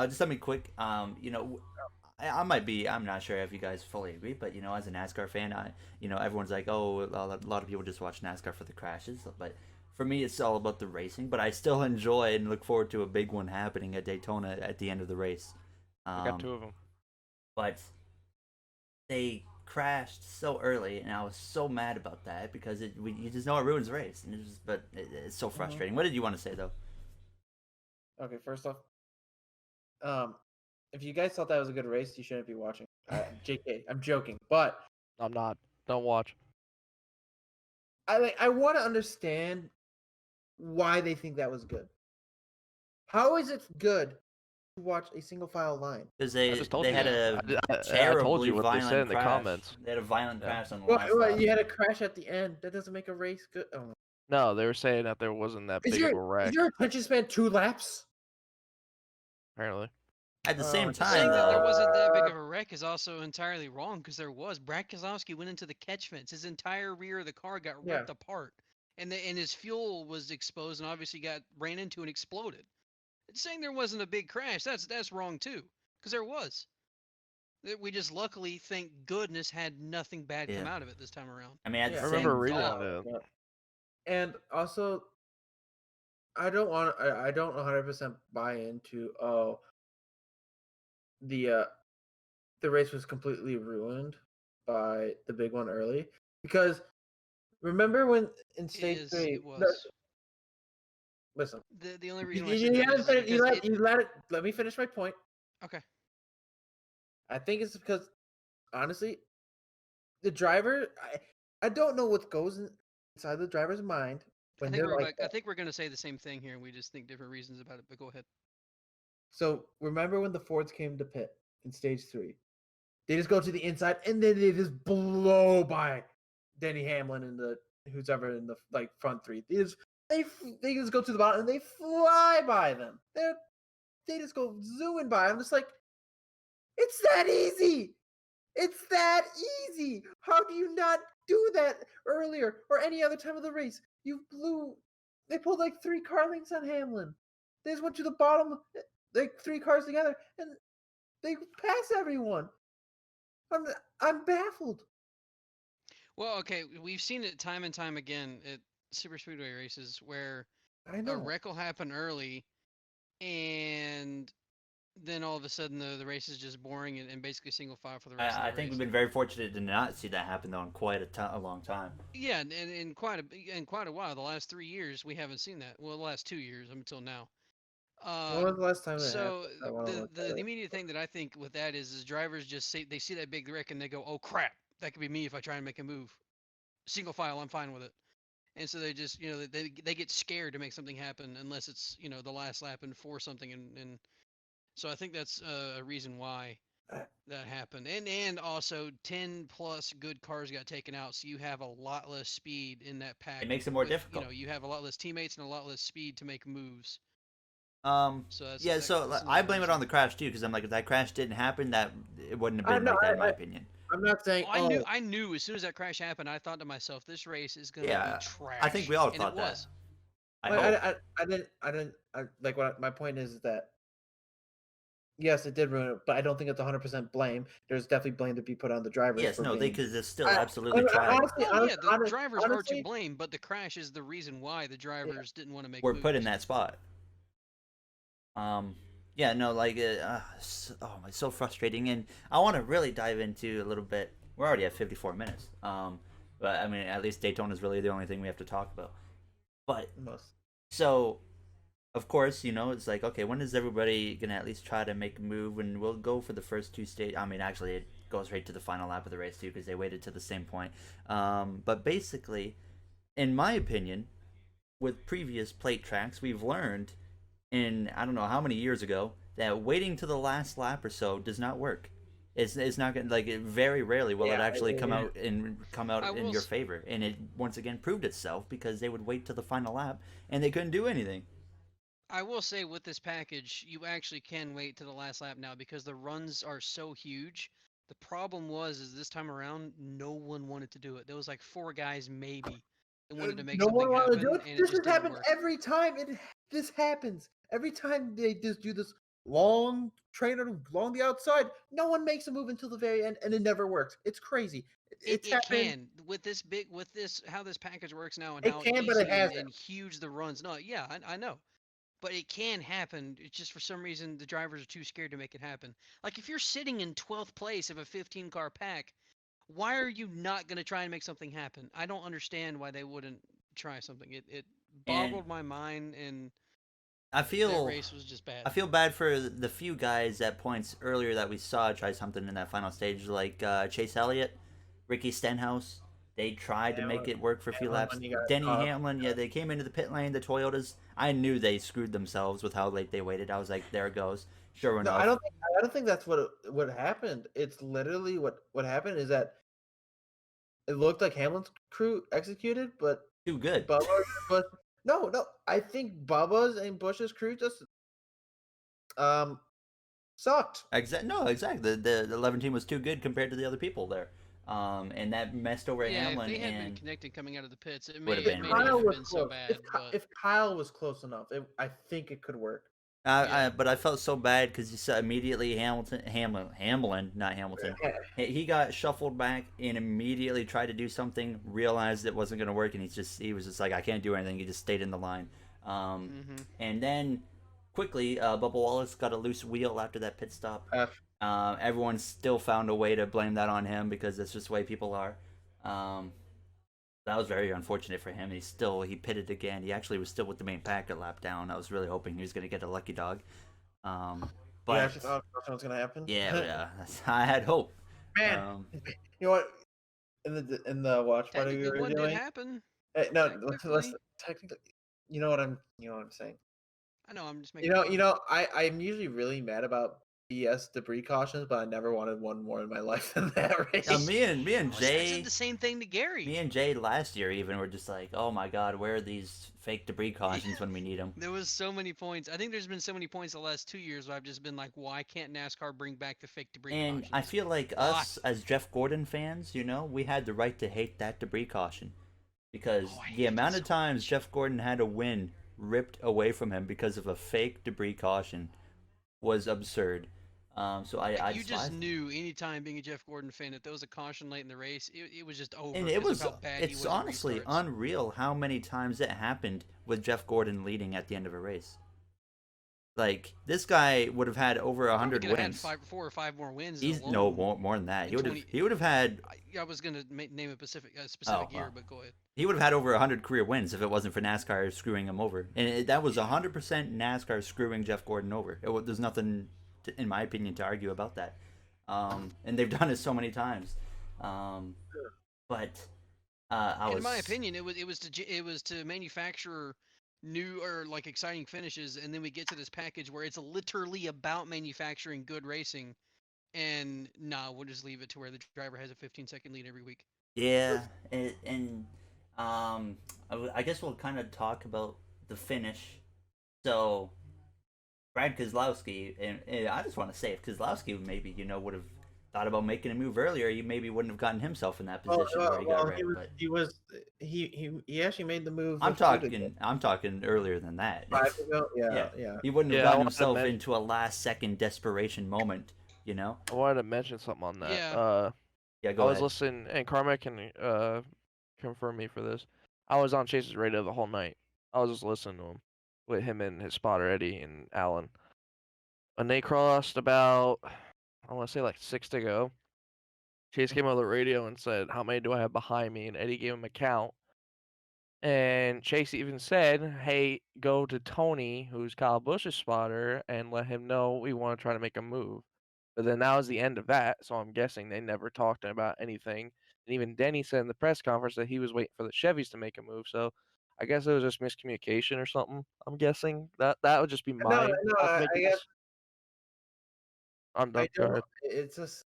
just let me quick. I might be. I'm not sure if you guys fully agree, but as a NASCAR fan, everyone's like, oh, a lot of people just watch NASCAR for the crashes, but for me, it's all about the racing. But I still enjoy and look forward to a big one happening at Daytona at the end of the race. I got 2 of them. But they crashed so early, and I was so mad about that because you just know it ruins the race, and it's so frustrating. What did you want to say though? Okay, first off, if you guys thought that was a good race, you shouldn't be watching. JK, I'm joking, but I'm not. Don't watch. I want to understand why they think that was good. How is it good to watch a single file line? Because I just told they you had that. a I told terribly you what they said violent in the crash. comments. They had a violent Yeah. crash on the Well, last lap. you had a crash at the end. That doesn't make a race good. Oh. No, they were saying that there wasn't that big of a wreck. Is your attention span 2 laps? Apparently. At the same time, saying that there though, wasn't that big of a wreck is also entirely wrong because there was. Brad Keselowski went into the catch fence. His entire rear of the car got ripped apart, and his fuel was exposed and obviously ran into and exploded. Saying there wasn't a big crash, that's wrong too, because there was. We just luckily, thank goodness, had nothing bad come out of it this time around. I mean, at the I same remember reading time, that. And also, I don't 100% buy into the race was completely ruined by the big one early, because remember when in stage 3 it was. Listen, the only reason why I said that is because you let me finish my point. Okay. I think it's because, honestly, the driver, I don't know what goes inside the driver's mind when they're like that. I think we're going to say the same thing here, and we just think different reasons about it, but go ahead. So, remember when the Fords came to pit in stage 3? They just go to the inside, and then they just blow by Denny Hamlin and who's ever in the front 3. They just go to the bottom, and they fly by them. They just go zooming by. I'm just like, it's that easy. It's that easy. How do you not do that earlier or any other time of the race? They pulled like 3 car lengths on Hamlin. They just went to the bottom, like 3 cars together, and they pass everyone. I'm baffled. Well, okay, we've seen it time and time again at super speedway races where a wreck will happen early, and then all of a sudden the race is just boring and basically single file for the rest of the race. I think we've been very fortunate to not see that happen though in quite a long time. Yeah, and in quite a while. The last 3 years we haven't seen that. Well, the last 2 years until now. When was the last time so the immediate thing that I think with that is drivers just they see that big wreck and they go, oh crap, that could be me if I try and make a move. Single file, I'm fine with it. And so they just they get scared to make something happen unless it's the last lap and force something and so I think that's a reason why that happened. And also 10 plus good cars got taken out, so you have a lot less speed in that pack. It makes it more difficult. You have a lot less teammates and a lot less speed to make moves. So I blame it on the crash too, because I'm like, if that crash didn't happen, that it wouldn't have been like that in my opinion. I'm not saying. I knew as soon as that crash happened, I thought to myself, this race is gonna be trash. I think we all thought that. My point is that yes, it did ruin it, but I don't think it's 100% blame. There's definitely blame to be put on the drivers. Yes, because it's still absolutely trash. The drivers are to blame, but the crash is the reason why the drivers didn't want to make. We're put in that spot. It's so frustrating, and I want to really dive into a little bit. We're already at 54 minutes. But I mean, at least Daytona is really the only thing we have to talk about. But so, of course, it's like, okay, when is everybody gonna at least try to make a move? And we'll go for the first 2 stages. I mean, actually, it goes right to the final lap of the race too, because they waited to the same point. But basically, in my opinion, with previous plate tracks, we've learned in I don't know how many years ago that waiting to the last lap or so does not work. It's not gonna very rarely will it actually come out in your favor, and it once again proved itself because they would wait to the final lap and they couldn't do anything. I will say with this package, you actually can wait to the last lap now because the runs are so huge. The problem is this time around, no one wanted to do it. There was like 4 guys maybe that wanted to make No one something wanted to do happen, it. and it This just has didn't happened work. every time. This happens every time they just do this long trainer along the outside. No one makes a move until the very end, and it never works. It's crazy. It's It happened. can with this how this package works now and It how can, but it easy hasn't. and huge the runs. No, yeah, I know. But it can happen. It's just for some reason the drivers are too scared to make it happen. Like if you're sitting in 12th place of a 15 car pack, why are you not going to try and make something happen? I don't understand why they wouldn't try something. It And boggled my mind, and I that feel race was just bad. I feel bad for the few guys at points earlier that we saw try something in that final stage, like Chase Elliott, Ricky Stenhouse. They tried to make it work for a few laps. When you got Denny caught up. Hamlin, yeah, they came into the pit lane, the Toyotas. I knew they screwed themselves with how late they waited. I was like, there it goes. Sure No, enough. I don't think that's what happened. It's literally what happened is that it looked like Hamlin's crew executed, but Too good. but no, I think Bubba's and Bush's crew just sucked. No, exactly. The 11 team was too good compared to the other people there. And that messed over Yeah, Hamlin if they had been and connected coming out of the pits, it Would have may, been it may really not have good. been so bad. But If Kyle was close enough, I think it could work. Yeah. But I felt so bad because you saw immediately Hamlin, not Hamilton. He got shuffled back and immediately tried to do something, realized it wasn't going to work, and he was just like, I can't do anything. He just stayed in the line. And then quickly, Bubba Wallace got a loose wheel after that pit stop. Everyone still found a way to blame that on him because that's just the way people are. That was very unfortunate for him. He pitted again. He actually was still with the main pack a lap down. I was really hoping he was going to get a lucky dog. But you actually thought that was going to happen? Yeah, I had hope. Man, you know what? In the watch party we were one doing, did happen. no, let's technically, you know what I'm saying. I know. I'm just making. I'm usually really mad about BS debris cautions, but I never wanted one more in my life than that race. Me and Jay I said the same thing to Gary. Me and Jay last year even were just like, oh my god, where are these fake debris cautions when we need them? There was so many points. I think there's been so many points the last 2 years where I've just been like, why can't NASCAR bring back the fake debris And cautions? I feel like us as Jeff Gordon fans, we had the right to hate that debris caution because the amount of times Jeff Gordon had a win ripped away from him because of a fake debris caution was absurd. So I just knew anytime being a Jeff Gordon fan that there was a caution late in the race, it was just over. And it's honestly unreal how many times it happened with Jeff Gordon leading at the end of a race. Like this guy would have had over 100 wins. Had 4 or 5 more wins. More than that. He would have had. I was gonna name a specific year, but go ahead. He would have had over 100 career wins if it wasn't for NASCAR screwing him over, and that was 100% NASCAR screwing Jeff Gordon over. There's nothing, in my opinion, to argue about that. And they've done it so many times. But in my opinion, it was to manufacture new or like exciting finishes, and then we get to this package where it's literally about manufacturing good racing, and we'll just leave it to where the driver has a 15-second lead every week. Yeah, and I guess we'll kind of talk about the finish. So Brad Keselowski, and I just want to say, if Keselowski maybe would have thought about making a move earlier, he maybe wouldn't have gotten himself in that position where he got wrecked. He actually made the move. I'm talking earlier than that. 5 ago? Yeah. He wouldn't have gotten himself into a last second desperation moment. I wanted to mention something on that. Yeah. Go ahead. I was listening, and Carmack can confirm me for this. I was on Chase's radio the whole night. I was just listening to him with him and his spotter Eddie and Alan. When they crossed about, I want to say like 6 to go, Chase came on the radio and said, "How many do I have behind me?" And Eddie gave him a count. And Chase even said, "Hey, go to Tony, who's Kyle Busch's spotter, and let him know we want to try to make a move." But then that was the end of that, so I'm guessing they never talked about anything. And even Denny said in the press conference that he was waiting for the Chevys to make a move. So I guess it was just miscommunication or something. I'm guessing that would just be mine. I guess. I'm done. Go ahead. It's just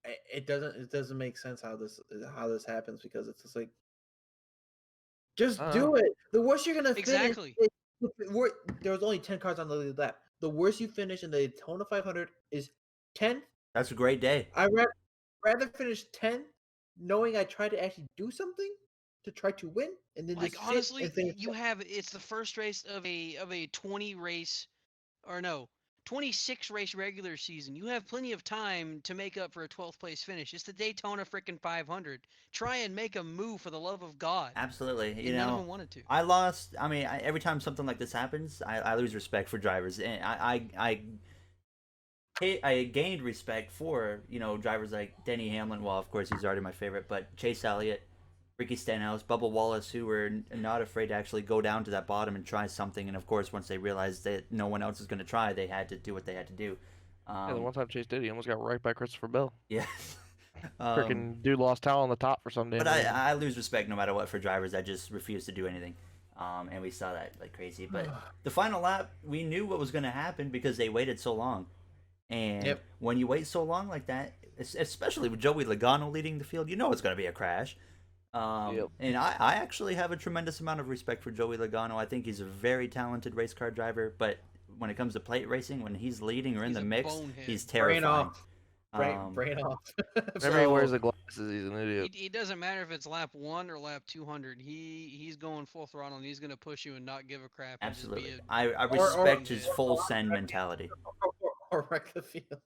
it doesn't make sense how this happens because it's just like just do it. The worst you're gonna exactly. There was only 10 cars on the lead lap. The worst you finish in the Daytona 500 is 10th. That's a great day. I'd rather finish 10th, knowing I tried to actually do something to try to win, and then Like just honestly, sit and finish. you have it's the first race of a 20 race, or no, 26 race regular season. You have plenty of time to make up for a 12th place finish. It's the Daytona freaking 500. Try and make a move for the love of God. Absolutely. You None of know, them wanted to. I lost. I mean, every time something like this happens, I lose respect for drivers, and I gained respect for drivers like Denny Hamlin. Well, of course, he's already my favorite, but Chase Elliott, Ricky Stenhouse, Bubba Wallace, who were not afraid to actually go down to that bottom and try something. And of course, once they realized that no one else was going to try, they had to do what they had to do. Yeah, the one time Chase did, he almost got right by Christopher Bell. Yeah. Freaking dude lost towel on the top for some damn But reason. I lose respect no matter what for drivers that just refuse to do anything. And we saw that like crazy. But the final lap, we knew what was going to happen because they waited so long. And when you wait so long like that, especially with Joey Logano leading the field, you know it's going to be a crash. And I actually have a tremendous amount of respect for Joey Logano. I think he's a very talented race car driver. But when it comes to plate racing, when he's leading or in the mix, he's terrifying. Brain off. Whenever he wears the glasses, he's an idiot. It doesn't matter if it's lap 1 or lap 200. He's going full throttle and he's going to push you and not give a crap. Absolutely. I respect his full send mentality. Or wreck the field.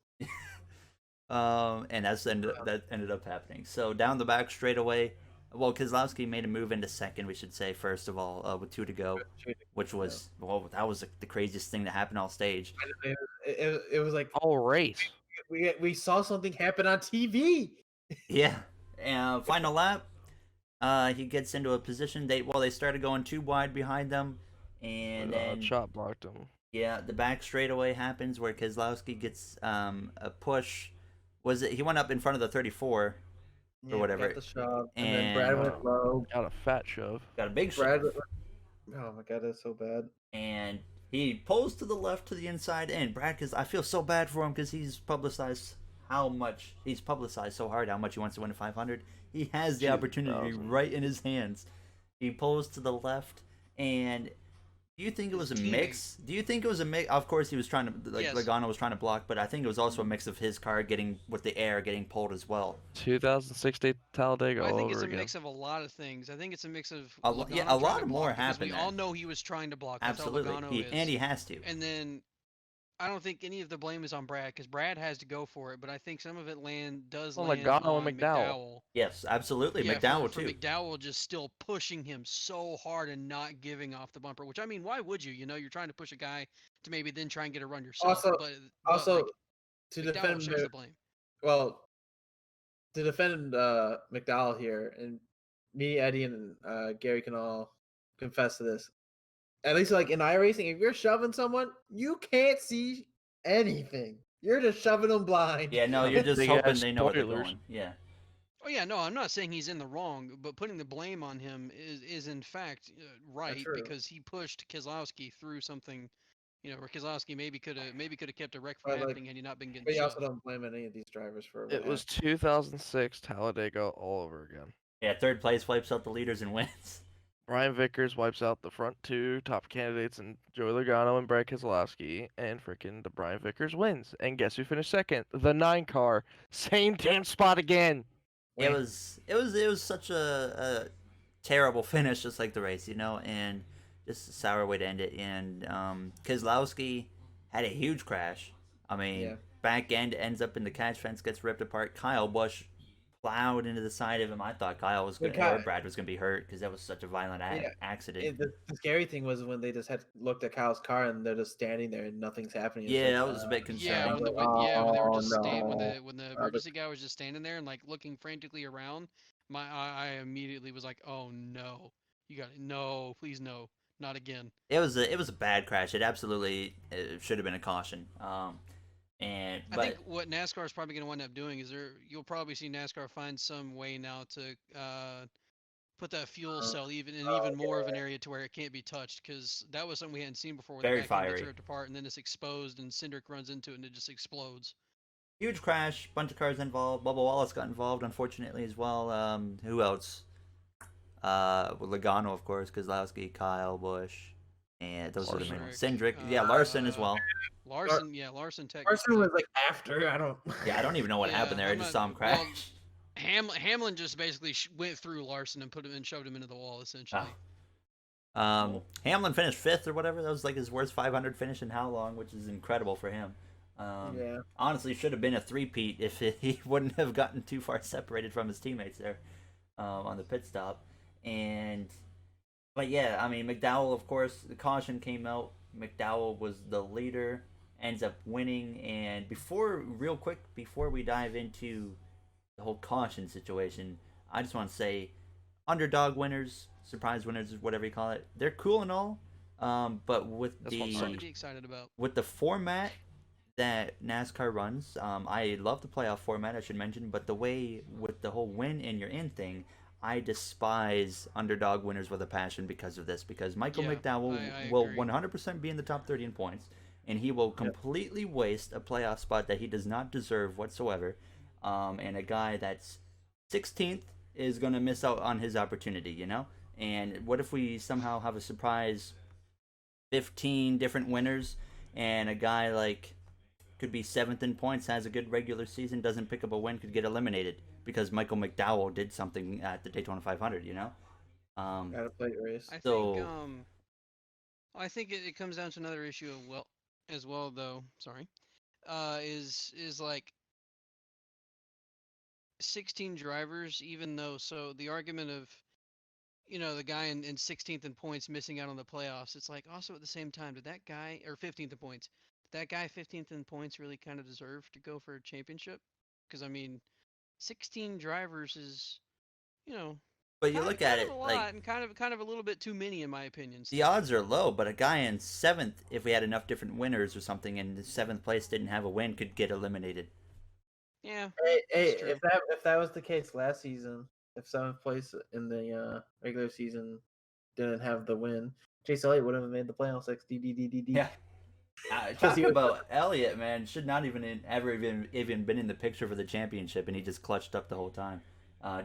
And that ended up happening. So down the back straightaway, well, Keselowski made a move into second, we should say, first of all, with 2 to go, which was, that was the craziest thing that happened all stage. It was like all race. We saw something happen on TV. Yeah. Final lap, he gets into a position. They started going too wide behind them, and then shot blocked him. Yeah, the back straightaway happens where Keselowski gets a push. He went up in front of the 34 or whatever. Got the shove, and then Brad went low. Got a fat shove. Got a big shove. Oh my god, that's so bad. And he pulls to the left to the inside, and Brad, because I feel so bad for him because he's publicized so hard how much he wants to win a 500. He has the opportunity right in his hands. He pulls to the left, and do you think it was a mix? Of course, he was trying to, yes. Logano was trying to block, but I think it was also a mix of his car getting pulled as well. 2006 Talladega. I think it's a mix of a lot of things. I think it's a mix of a lot more happened. We all know he was trying to block. Absolutely, and he has to. And then I don't think any of the blame is on Brad because Brad has to go for it, but I think some of it does land Logano on and McDowell. Yes, absolutely. Yeah, McDowell too. McDowell just still pushing him so hard and not giving off the bumper, which I mean, why would you? You're trying to push a guy to maybe then try and get a run yourself. Also, to McDowell defend shares the blame. Well, to defend McDowell here, and me, Eddie, and Gary can all confess to this. At least like in iRacing, if you're shoving someone, you can't see anything. You're just shoving them blind. Yeah, no, you're just hoping they know where they're going. Yeah. Oh yeah, no, I'm not saying he's in the wrong, but putting the blame on him is in fact right because he pushed Keselowski through something, where Keselowski maybe could have kept a wreck from happening had he not been getting. But you also don't blame any of these drivers for. It was 2006 Talladega all over again. Yeah, third place wipes out the leaders and wins. Brian Vickers wipes out the front 2 top candidates and Joey Logano and Brad Keselowski, and the Brian Vickers wins. And guess who finished second? The 9 car. Same damn spot again. It was such a terrible finish, just like the race, and just a sour way to end it. And Keselowski had a huge crash. I mean, back end ends up in the catch fence, gets ripped apart. Kyle Busch plowed into the side of him. I thought Brad was going to be hurt because that was such a violent accident. The scary thing was when they just had looked at Kyle's car and they're just standing there and nothing's happening. Yeah, that was a bit concerning. When they were just when the emergency guy was just standing there and like looking frantically around, I immediately was like, oh no, please no, not again. It was a bad crash. It absolutely should have been a caution. I think what NASCAR is probably going to wind up doing is you'll probably see NASCAR find some way now to put that fuel cell even more of an area to where it can't be touched because that was something we hadn't seen before. Very fiery. Ripped apart and then it's exposed and Cindric runs into it and it just explodes. Huge crash, bunch of cars involved. Bubba Wallace got involved, unfortunately, as well. Who else? Logano, of course, Keselowski, Kyle Busch, And those are the main ones. Larson. Cindric, yeah, Larson as well. Larson technically. Larson was like after. I don't. Yeah, I don't even know what Yeah, happened there. I I'm just not- saw him crash. Hamlin just basically went through Larson and put him and shoved him into the wall essentially. Hamlin finished 5th or whatever. That was like his worst 500 finish in how long, which is incredible for him. Yeah. Honestly, should have been a 3-peat if he wouldn't have gotten too far separated from his teammates there on the pit stop. But yeah, I mean, McDowell, of course, the caution came out. McDowell was the leader, ends up winning. And real quick, before we dive into the whole caution situation, I just want to say, underdog winners, surprise winners, whatever you call it, they're cool and all. But with That's something to be excited about. With the format that NASCAR runs, I love the playoff format, I should mention, but the way with the whole win and you're in thing, I despise underdog winners with a passion because of this. Because Michael McDowell will 100% be in the top 30 in points, and he will completely waste a playoff spot that he does not deserve whatsoever. And a guy that's 16th is going to miss out on his opportunity, you know? And what if we somehow have a surprise 15 different winners, and a guy like could be 7th in points, has a good regular season, doesn't pick up a win, could get eliminated because Michael McDowell did something at the Daytona 500, you know? Gotta play the race. I think it comes down to another issue as well though. Sorry, is like 16 drivers. Even though, so the argument of, the guy in 16th in points missing out on the playoffs. It's like also at the same time, did that guy, or 15th in points, did that guy 15th in points really kind of deserve to go for a championship? Because I mean, 16 drivers is, but you look at it a lot, like, and kind of a little bit too many in my opinion. The odds are low, but a guy in 7th, if we had enough different winners or something, and the 7th place didn't have a win, could get eliminated. Yeah. Hey, if that was the case last season, if 7th place in the regular season didn't have the win, Chase Elliott would have made the playoffs. Yeah. Talking about Elliott, man, should not even ever been in the picture for the championship, and he just clutched up the whole time.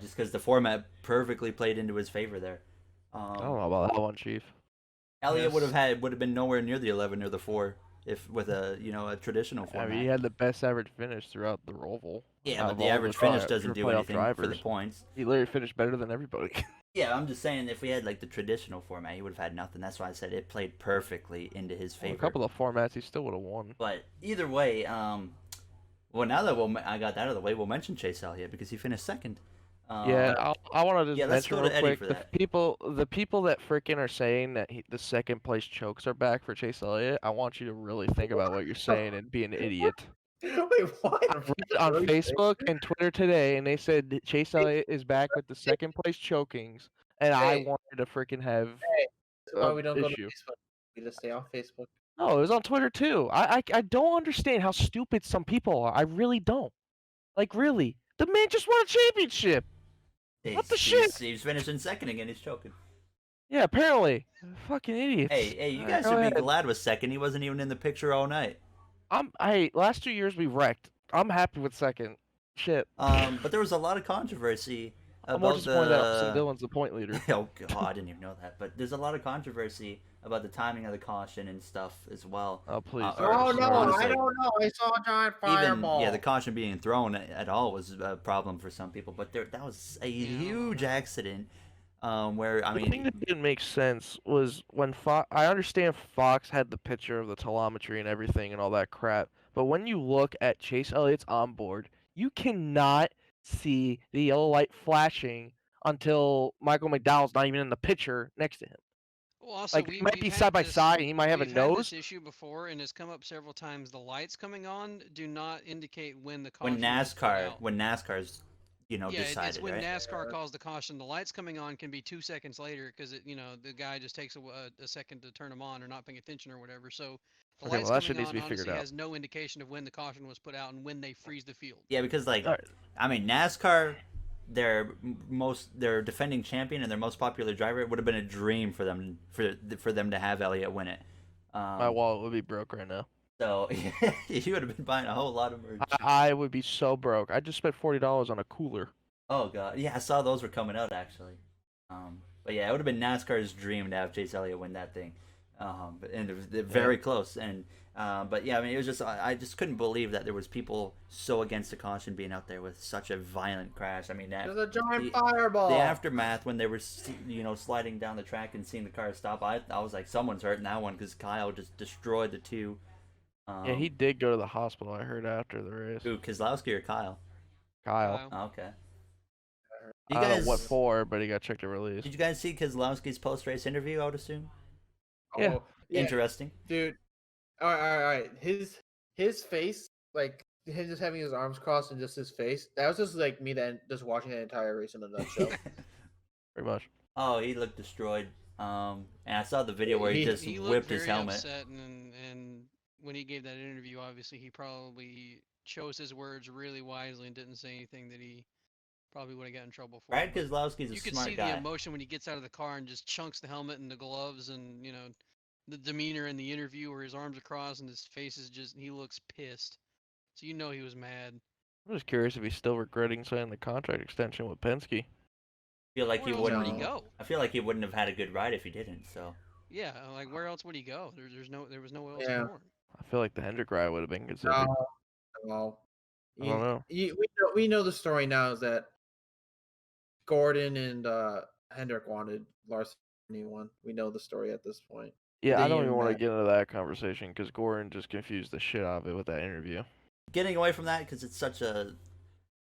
Just because the format perfectly played into his favor there. I don't know about that one, Chief. Elliott would have been nowhere near the 11 or the 4 if with a traditional format. I mean, he had the best average finish throughout the Roval. Yeah, but the average finish doesn't do anything for the points. He literally finished better than everybody. Yeah, I'm just saying, if we had like the traditional format, he would have had nothing. That's why I said it played perfectly into his favor. A couple of formats, he still would have won. But either way, well, now that I got that out of the way, we'll mention Chase Elliott because he finished 2nd. Yeah, I want to just mention real quick, the people that freaking are saying that the 2nd place chokes are back for Chase Elliott, I want you to really think about what you're saying and be an idiot. Wait, what? I read it on Facebook and Twitter today, and they said Chase Elliott is back with the 2nd place chokings, and I wanted to freaking have why we don't go to issue. Facebook. We just stay off Facebook. No, it was on Twitter too. I don't understand how stupid some people are. I really don't. Like, really, the man just won a championship. What the shit? He's finishing 2nd again. He's choking. Yeah, apparently. Fucking idiots. Hey, you guys should be glad with 2nd. He wasn't even in the picture all night. Last 2 years we wrecked. I'm happy with 2nd. Shit. But there was a lot of controversy I'm more disappointed that Austin Dillon's the point leader. Oh god, I didn't even know that. But there's a lot of controversy about the timing of the caution and stuff as well. Oh please. Oh no, I don't know. I saw a giant fireball. Even the caution being thrown at all was a problem for some people. But that was a huge accident. Where I mean, the thing that didn't make sense was when I understand Fox had the picture of the telemetry and everything and all that crap, but when you look at Chase Elliott's onboard, you cannot see the yellow light flashing until Michael McDowell's not even in the picture next to him. Well, also, like, it might be side by side, and he might have a nose. We've had this issue before, and it's come up several times. The lights coming on do not indicate when the caution. When NASCAR's decided, it's when right? NASCAR calls the caution. The lights coming on can be 2 seconds later because the guy just takes a second to turn them on or not paying attention or whatever. So the lights coming on honestly has no indication of when the caution was put out and when they freeze the field. Yeah, because I mean, NASCAR, their defending champion and their most popular driver, it would have been a dream for them to have Elliott win it. My wallet would be broke right now. So you would have been buying a whole lot of merch. I would be so broke. I just spent $40 on a cooler. Oh god, yeah, I saw those were coming out actually. But yeah, it would have been NASCAR's dream to have Chase Elliott win that thing. And it was very close. And but yeah, I mean, it was just I just couldn't believe that there was people so against the caution being out there with such a violent crash. I mean, There's a giant fireball. The aftermath when they were sliding down the track and seeing the car stop, I was like, someone's hurt in that one because Kyle just destroyed the two. Yeah, he did go to the hospital. I heard after the race. Who, Keselowski or Kyle? Kyle. Oh, okay. I don't know what for, but he got checked and released. Did you guys see Keselowski's post-race interview? I would assume. Yeah. Interesting, dude. All right. His face, like him just having his arms crossed and just his face. That was just like me then just watching the entire race in a nutshell. Pretty much. Oh, he looked destroyed. And I saw the video where he just whipped his helmet. Upset and when he gave that interview, obviously he probably chose his words really wisely and didn't say anything that he probably would have gotten in trouble for. Brad Keselowski's a smart guy. You could see the emotion when he gets out of the car and just chunks the helmet and the gloves, and the demeanor in the interview where his arms are crossed and his face is he looks pissed. So he was mad. I'm just curious if he's still regretting signing the contract extension with Penske. I feel like he wouldn't. Where would he go? I feel like he wouldn't have had a good ride if he didn't. So. Yeah, like where else would he go? There was no else Yeah. for him. I feel like the Hendrick ride would have been considered. No. I don't know. We know the story now is that Gordon and Hendrick wanted Larson one. We know the story at this point. Yeah, I don't even want to get into that conversation because Gordon just confused the shit out of it with that interview. Getting away from that because it's such a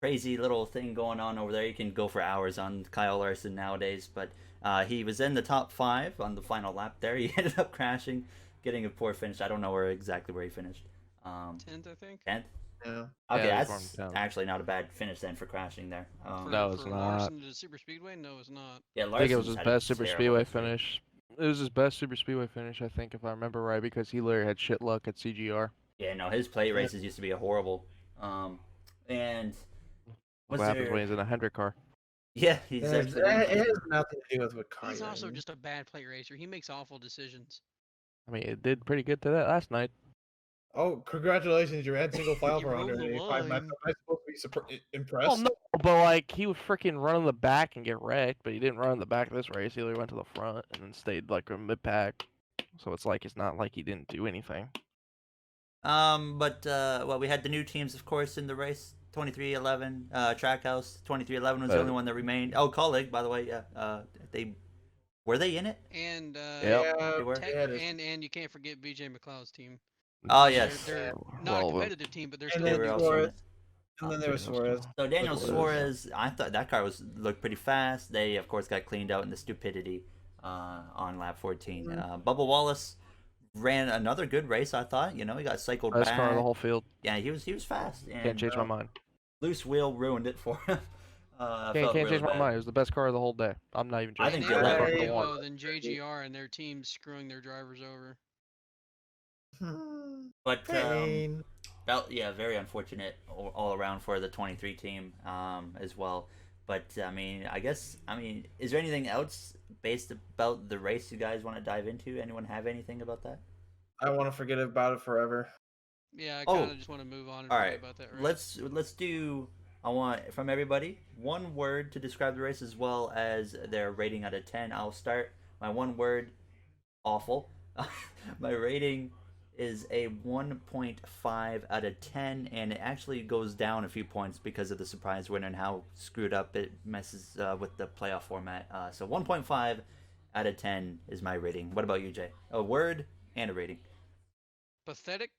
crazy little thing going on over there. You can go for hours on Kyle Larson nowadays, but he was in the top 5 on the final lap there. He ended up crashing, getting a poor finish. I don't know exactly where he finished. 10th, I think. 10th? Yeah. Okay, that's actually not a bad finish then for crashing there. No, it's for not. Larson to Super Speedway? No, it's not. Yeah, I think it was his best Super Speedway finish. It was his best Super Speedway finish, I think, if I remember right, because he literally had shit luck at CGR. Yeah, no, his plate races used to be horrible. And what happens when he's in a Hendrick car? Yeah, it has nothing to do with what car. He's also just a bad plate racer. He makes awful decisions. I mean, it did pretty good to that last night. Oh, congratulations! You're at single file for 185 laps. I'm supposed to be impressed. Well, no, but like he would freaking run in the back and get wrecked, but he didn't run in the back of this race. He only went to the front and then stayed like a mid pack. So it's not like he didn't do anything. But we had the new teams, of course, in the race. 2311 Trackhouse. 2311 was the only one that remained. Oh, Colleague, by the way, yeah. Were they in it? And yeah, they were. And you can't forget BJ McLeod's team. Oh yes, they're not a competitive team, but they're still. They were also and then there was Suarez. So Daniel Suarez, I thought that car looked pretty fast. They of course got cleaned out in the stupidity on lap 14. Bubba Wallace ran another good race. I thought, he got cycled best back. Car of the whole field. Yeah, he was fast. And, can't change my mind. Loose wheel ruined it for him. Can't change my mind. It was the best car of the whole day. I'm not even joking. I think than JGR and their team screwing their drivers over. But very unfortunate all around for the 23 team as well. But I guess is there anything else based about the race you guys want to dive into? Anyone have anything about that? I want to forget about it forever. Yeah, I kind of just want to move on and forget about that race. Let's do. I want from everybody one word to describe the race as well as their rating out of 10. I'll start. My one word, awful. My rating is a 1.5 out of 10, and it actually goes down a few points because of the surprise winner and how screwed up it messes with the playoff format. So 1.5 out of 10 is my rating. What about you, Jay? A word and a rating. Pathetic.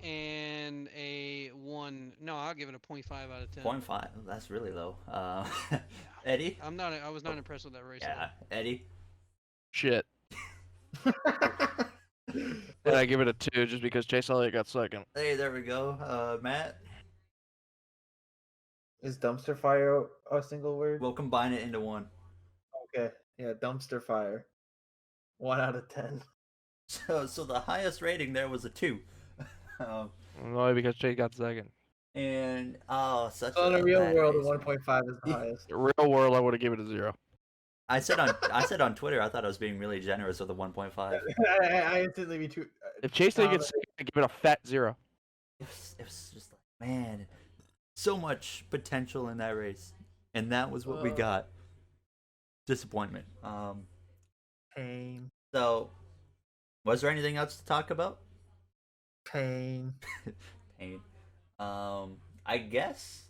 And a 1. No, I'll give it a 0.5 out of 10. 0.5. That's really low. Eddie? I was not impressed with that race. Yeah, Eddie. Shit. And I give it a 2 just because Chase Elliott got second. Hey, there we go. Matt? Is dumpster fire a single word? We'll combine it into one. Okay. Yeah, dumpster fire. 1 out of 10. So the highest rating there was a 2. No, because Chase got second. And such in a real world, a 1.5 is the highest. The real world, I would have given it a 0. I said on Twitter, I thought I was being really generous with a 1.5. I instantly be too. If Chase didn't get second, I'd give it a fat 0. It was just like, man, so much potential in that race, and that was what we got. Disappointment. Pain. So Was there anything else to talk about? Pain. Pain. I guess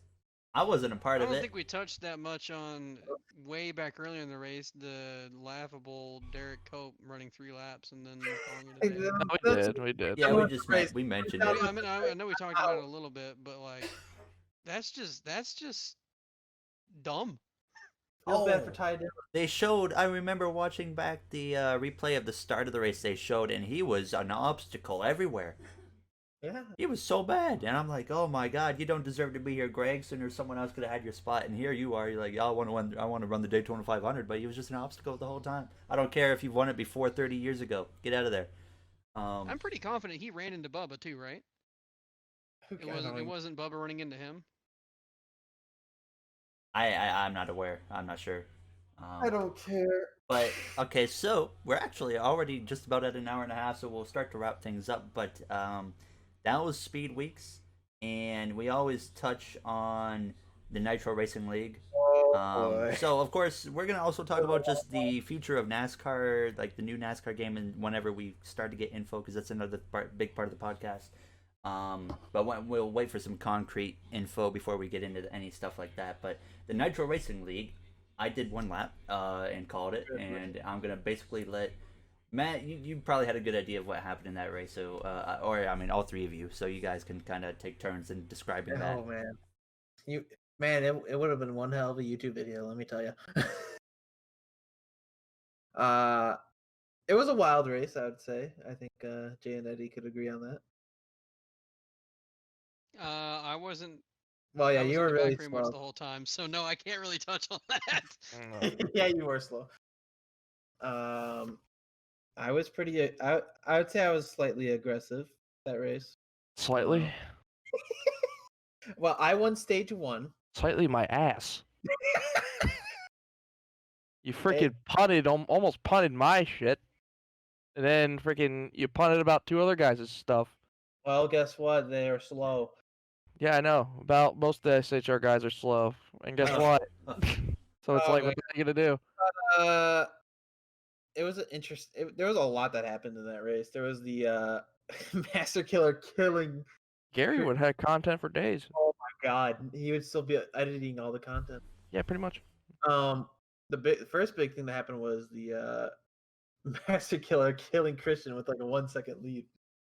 I wasn't a part I of don't it. think we touched that much on way back earlier in the race the laughable Derek Cope running 3 laps and then calling it a day. No, we That's- did. We did. Yeah, That we was just the race. we mentioned That it. was- I mean, I know we talked about it a little bit, but like, that's just dumb. Feel bad for Oh. Ty Dillon. They showed. I remember watching back the replay of the start of the race. They showed, and he was an obstacle everywhere. Yeah. He was so bad, and I'm like, oh my god, you don't deserve to be here, Gregson, or someone else could have had your spot, and here you are. You're like, I want to run the Daytona 500, but he was just an obstacle the whole time. I don't care if you've won it before 30 years ago. Get out of there. I'm pretty confident he ran into Bubba too, right? It wasn't Bubba running into him. I'm not aware. I'm not sure. I don't care. But okay, so we're actually already just about at an hour and a half, so we'll start to wrap things up. But that was Speed Weeks, and we always touch on the Nitro Racing League. Boy. So of course we're gonna also talk about just the future of NASCAR, like the new NASCAR game, and whenever we start to get info, because that's another big part of the podcast. But we'll wait for some concrete info before we get into any stuff like that. But the Nitro Racing League, I did one lap and called it, and I'm gonna basically let Matt. You probably had a good idea of what happened in that race, so or I mean, all three of you, so you guys can kind of take turns in describing that. Oh man, it would have been one hell of a YouTube video. Let me tell you. It was a wild race, I would say. I think Jay and Eddie could agree on that. I wasn't. Well, yeah, I was you in were the really back pretty much slow. the whole time, so no, I can't really touch on that. Yeah, you were slow. I was pretty. I would say I was slightly aggressive that race. Slightly. Well, I won stage 1. Slightly my ass. You freaking punted, almost punted my shit. And then freaking you punted about 2 other guys' stuff. Well, guess what? They are slow. Yeah, I know. About most of the SHR guys are slow. And guess what? So it's like, man. what are you gonna do? It was an there was a lot that happened in that race. There was the Master Killer killing. Gary would have content for days. Oh my god, he would still be editing all the content. Yeah, pretty much. The first big thing that happened was the Master Killer killing Christian with like a 1-second lead.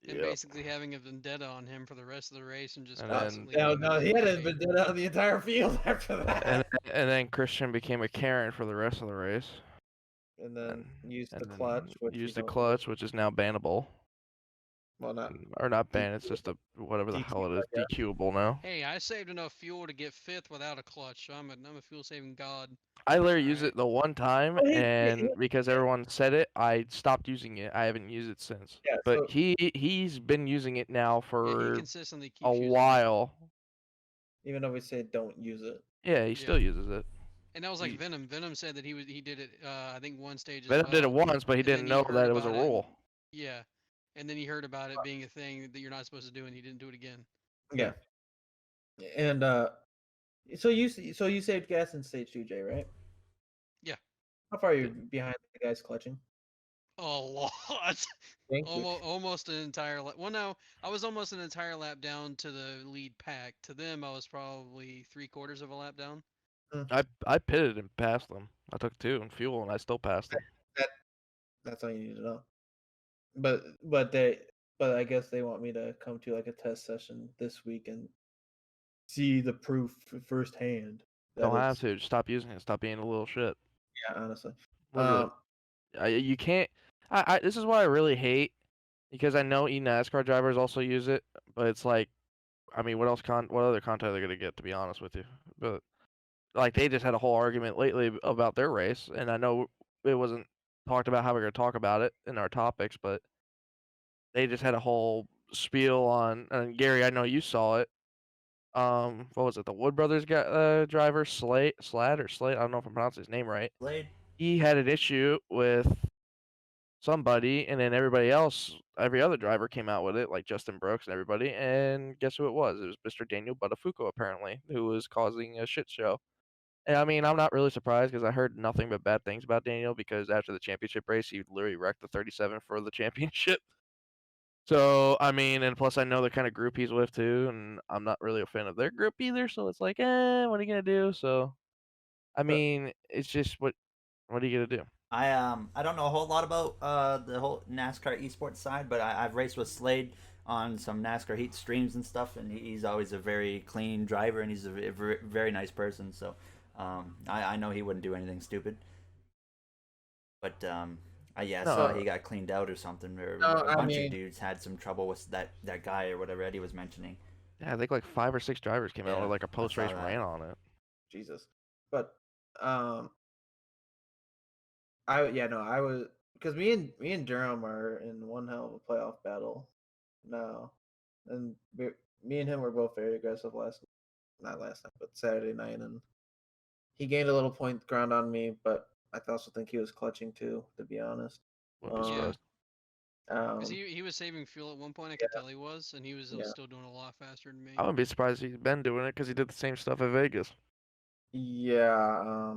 And basically having a vendetta on him for the rest of the race and just And constantly. No, he had a vendetta on the entire field after that. And then Christian became a Karen for the rest of the race. And then used And the then clutch. Used the clutch, which is now bannable. Well, not. Or not banned, it's just a whatever the hell it is, DQable now. Hey, I saved enough fuel to get 5th without a clutch. So I'm a fuel saving god. I literally used it the one time, Well, and because everyone said it, I stopped using it. I haven't used it since. Yeah, But so- he's been using it now Yeah, for he consistently keeps a using it. while. Even though we say don't use it. Yeah, he still uses it. And that was like Venom. Venom said that he did it. I think one stage. As Venom well. did it once, but he And then didn't he know heard that it was a about it. rule. Yeah, and then he heard about it being a thing that you're not supposed to do, and he didn't do it again. Yeah. And so you saved gas in stage 2, Jay, right? Yeah. How far are you behind the guys clutching? A lot. Thank you. Almost an entire lap. Well, no, I was almost an entire lap down to the lead pack. To them, I was probably 3/4 of a lap down. I pitted and passed them. I took 2 in fuel, and I still passed them. That's all you need to know. But I guess they want me to come to like a test session this week and see the proof firsthand. Don't have to. Just stop using it. Stop being a little shit. Yeah, honestly. Literally. You can't. This is what I really hate, because I know NASCAR drivers also use it, but it's like, I mean, what other content are they gonna get? To be honest with you, but like they just had a whole argument lately about their race, and I know it wasn't talked about how we're gonna talk about it in our topics, but they just had a whole spiel on. And Gary, I know you saw it. What was it? The Wood Brothers driver, Slade. I don't know if I'm pronouncing his name right. Slade. He had an issue with somebody, and then every other driver came out with it, like Justin Brooks and everybody, and guess who it was? It was Mr. Daniel Buttafuoco, apparently, who was causing a shit show. And I mean, I'm not really surprised because I heard nothing but bad things about Daniel because after the championship race, he literally wrecked the 37 for the championship. So, I mean, and plus I know the kind of group he's with too, and I'm not really a fan of their group either, so it's like, what are you gonna do? So, I But mean, it's just what are you gonna do? I don't know a whole lot about the whole NASCAR esports side, but I've raced with Slade on some NASCAR heat streams and stuff, and he's always a very clean driver, and he's a very nice person. So I know he wouldn't do anything stupid. But yeah, I saw No, he got cleaned out or something, or no, a I bunch of mean, dudes had some trouble with that guy or whatever Eddie was mentioning. yeah, I think like 5 or 6 drivers came out Yeah, with like a I saw post-race that. rant on it. Jesus. But I was because me and Durham are in one hell of a playoff battle now, and me and him were both very aggressive not last night, but Saturday night, and he gained a little point ground on me, but I also think he was clutching too, to be honest. Wouldn't be Yeah. surprised. Because Um, he was saving fuel at one point. I yeah, could tell he was, and he was yeah, still doing a lot faster than me. I wouldn't be surprised if he's been doing it because he did the same stuff at Vegas. yeah.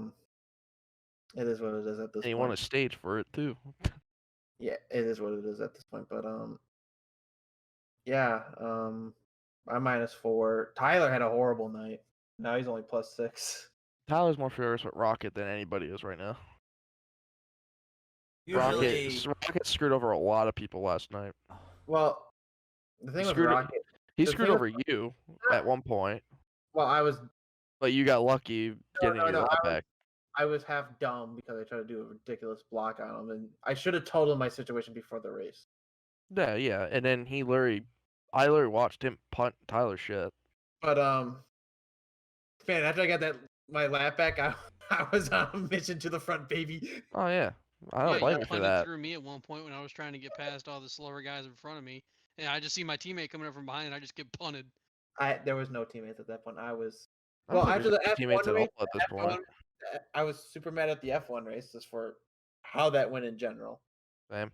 It is what it is at this And he won point. a stage for it too. Yeah, it is what it is at this point. But yeah. I'm -4. Tyler had a horrible night. Now he's only +6. Tyler's more furious with Rocket than anybody is right now. Usually, Rocket screwed over a lot of people last night. Well, the thing with screwed- Rocket, He the screwed thing over you at one point, well, but you got lucky getting your lap back. I was half dumb because I tried to do a ridiculous block on him, and I should have told him my situation before the race. Yeah, and then I literally watched him punt Tyler's shit. But man, after I got my lap back, I was on a mission to the front, baby. Oh yeah, I don't blame you for punted that. through me at one point when I was trying to get past all the slower guys in front of me, and I just see my teammate coming up from behind, and I just get punted. There was no teammates at that point. I was I don't think after there's the teammates F1 at all race. at this point. I was super mad at the F1 race just for how that went in general. Same.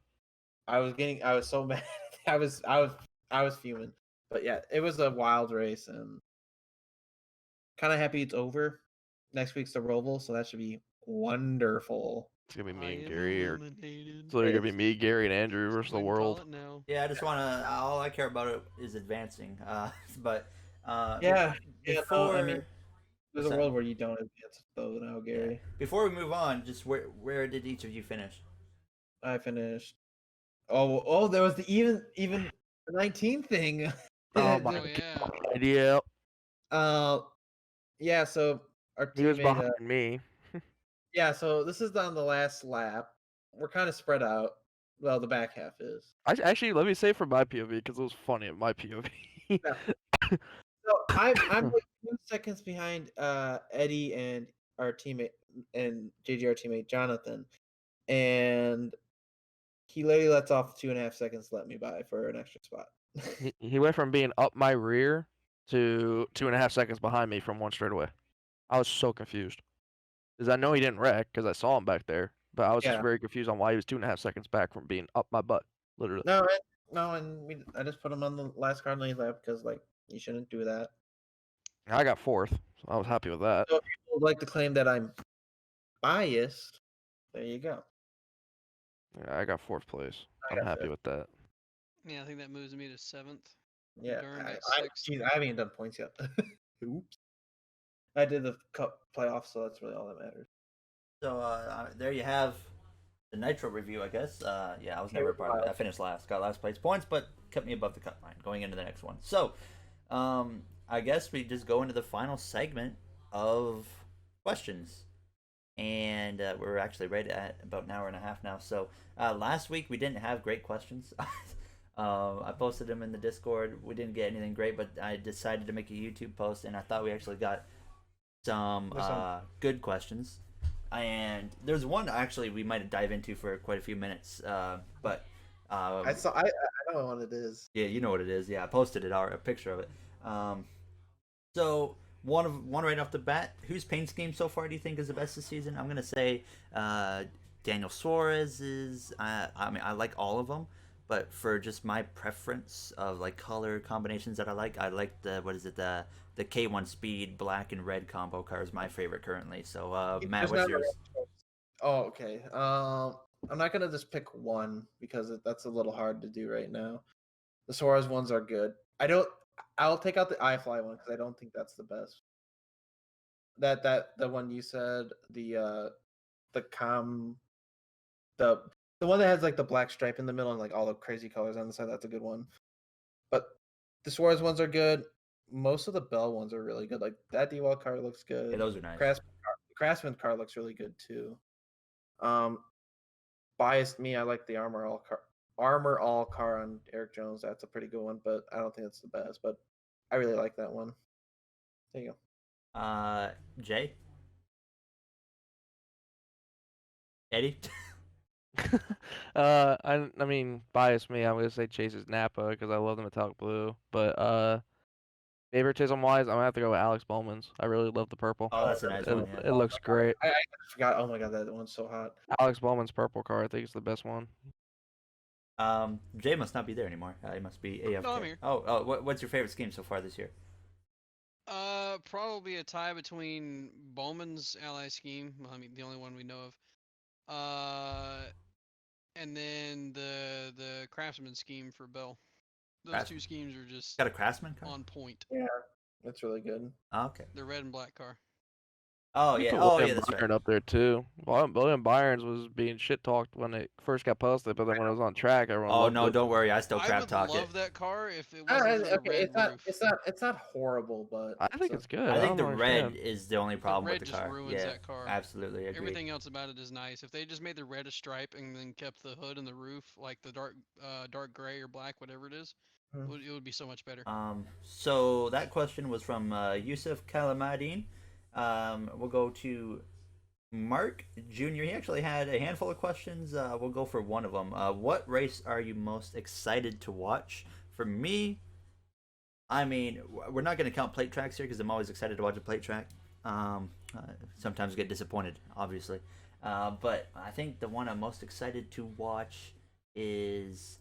I was so mad. I was fuming. But yeah, it was a wild race, and kind of happy it's over. Next week's the Roval, so that should be wonderful. It's gonna be me I and am Gary, or eliminated. it's literally gonna be me, Gary, and Andrew versus the We can world. call it now. yeah, I just wanna. All I care about is advancing. But Yeah, before I mean, there's what's a that? world where you don't advance though now, Gary. Before we move on, just where did each of you finish? I finished. Oh, there was the even the 19 thing. Oh my Oh yeah. god, yeah. Yeah. So our He was teammate. behind me. Yeah. So this is on the last lap. We're kind of spread out. Well, the back half is. Actually, let me say from my POV because it was funny at my POV. Yeah. So I'm like 2 seconds behind Eddie and our teammate and JGR teammate Jonathan, and he literally lets off 2.5 seconds to let me by for an extra spot. He went from being up my rear to 2.5 seconds behind me from one straightaway. I was so confused because I know he didn't wreck because I saw him back there, but I was just Yeah. very confused on why he was 2.5 seconds back from being up my butt, literally. No, I just put him on the last car on the lap because like you shouldn't do that. I got 4th, so I was happy with that. So if people would like to claim that I'm biased, there you go. Yeah, I got 4th place. I I'm got happy with that. Yeah, I think that moves me to 7th. Yeah, Durham got I 6th. geez, I haven't even done points yet. Oops. I did the cup playoffs, so that's really all that matters. So there you have the Nitro review, I guess. Yeah, I was never a part of it. I finished last, got last place points, but kept me above the cut line going into the next one. So, I guess we just go into the final segment of questions. And we're actually right at about an hour and a half now. So last week we didn't have great questions. I posted them in the Discord. We didn't get anything great, but I decided to make a YouTube post, and I thought we actually got some good questions. And there's one actually we might dive into for quite a few minutes. But I know what it is. yeah, you know what it is. Yeah, I posted it, a picture of it. So one right off the bat, whose paint scheme so far do you think is the best this season? I'm gonna say Daniel Suarez is. I mean, I like all of them, But for just my preference of like color combinations that I like the the K1 Speed black and red combo car is my favorite currently. So Matt, There's what's not a yours? Oh, okay. I'm not gonna just pick one because that's a little hard to do right now. The Suarez ones are good. I'll take out the iFly one because I don't think that's the best. The one you said the com the one that has like the black stripe in the middle and like all the crazy colors on the side. That's a good one. But the Suarez ones are good. Most of the Bell ones are really good. Like that D-Wall car looks good. Yeah, those are nice. Craftsman car looks really good too. Biased me, I like the Armor All car on Eric Jones. That's a pretty good one, but I don't think it's the best. But I really like that one. There you go. Jay, Eddie. I mean, bias me. I'm gonna say Chase's Napa because I love the metallic blue. But favoritism wise, I'm gonna have to go with Alex Bowman's. I really love the purple. Oh, that's a nice one. Yeah. It looks great. I forgot. Oh my god, that one's so hot. Alex Bowman's purple car, I think, is the best one. Jay must not be there anymore. He must be AFK. No, I'm here. What's your favorite scheme so far this year? Probably a tie between Bowman's ally scheme. Well, I mean, the only one we know of. And then the Craftsman scheme for Bell. Those two schemes are just got a Craftsman car on point. Yeah, that's really good. Oh, okay. The red and black car. Oh yeah. Oh yeah. That's Byron right. up there too. William Byron's was being shit talked when it first got posted, but then when it was on track, everyone. Oh no, loved it. don't worry. I still crap talk it. I would love that car if it wasn't for the red roof. It's not horrible, but I think it's good. I think the don't red understand. is the only problem with the car. The red just ruins that car. Absolutely agree. Everything else about it is nice. If they just made the red a stripe and then kept the hood and the roof like the dark gray or black, whatever it is, it would be so much better. So that question was from Yusuf Kalamadin. We'll go to Mark Jr. He actually had a handful of questions. We'll go for one of them. What race are you most excited to watch? For me, I mean, we're not going to count plate tracks here because I'm always excited to watch a plate track. Sometimes get disappointed, obviously. But I think the one I'm most excited to watch is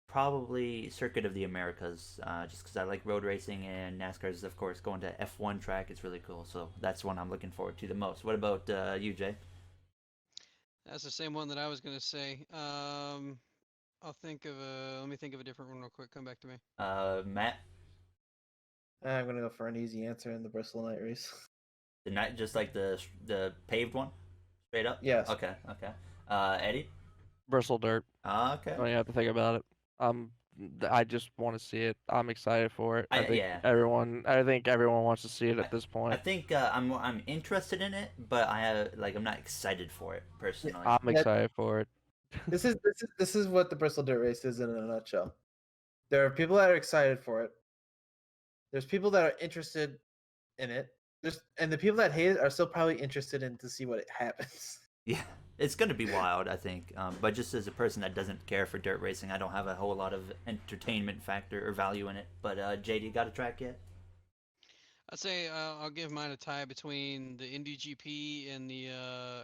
probably Circuit of the Americas, just because I like road racing and NASCAR's, of course, going to F1 track. It's really cool, so that's one I'm looking forward to the most. What about you, Jay? That's the same one that I was gonna say. I'll think of let me think of a different one real quick. Come back to me. Matt? I'm gonna go for an easy answer in the Bristol night race. The night, just like the paved one, straight up. Yes. Okay. Eddie? Bristol dirt. Okay. Don't even have to think about it. I just want to see it. I'm excited for it. I think everyone wants to see it at this point. I think I'm interested in it, but I'm not excited for it personally. I'm excited for it. This is what the Bristol dirt race is in a nutshell. There are people that are excited for it. There's people that are interested in it. And the people that hate it are still probably interested in to see what happens. Yeah, it's gonna be wild, I think. But just as a person that doesn't care for dirt racing, I don't have a whole lot of entertainment factor or value in it. But JD, got a track yet? I'd say I'll give mine a tie between the Indy GP and the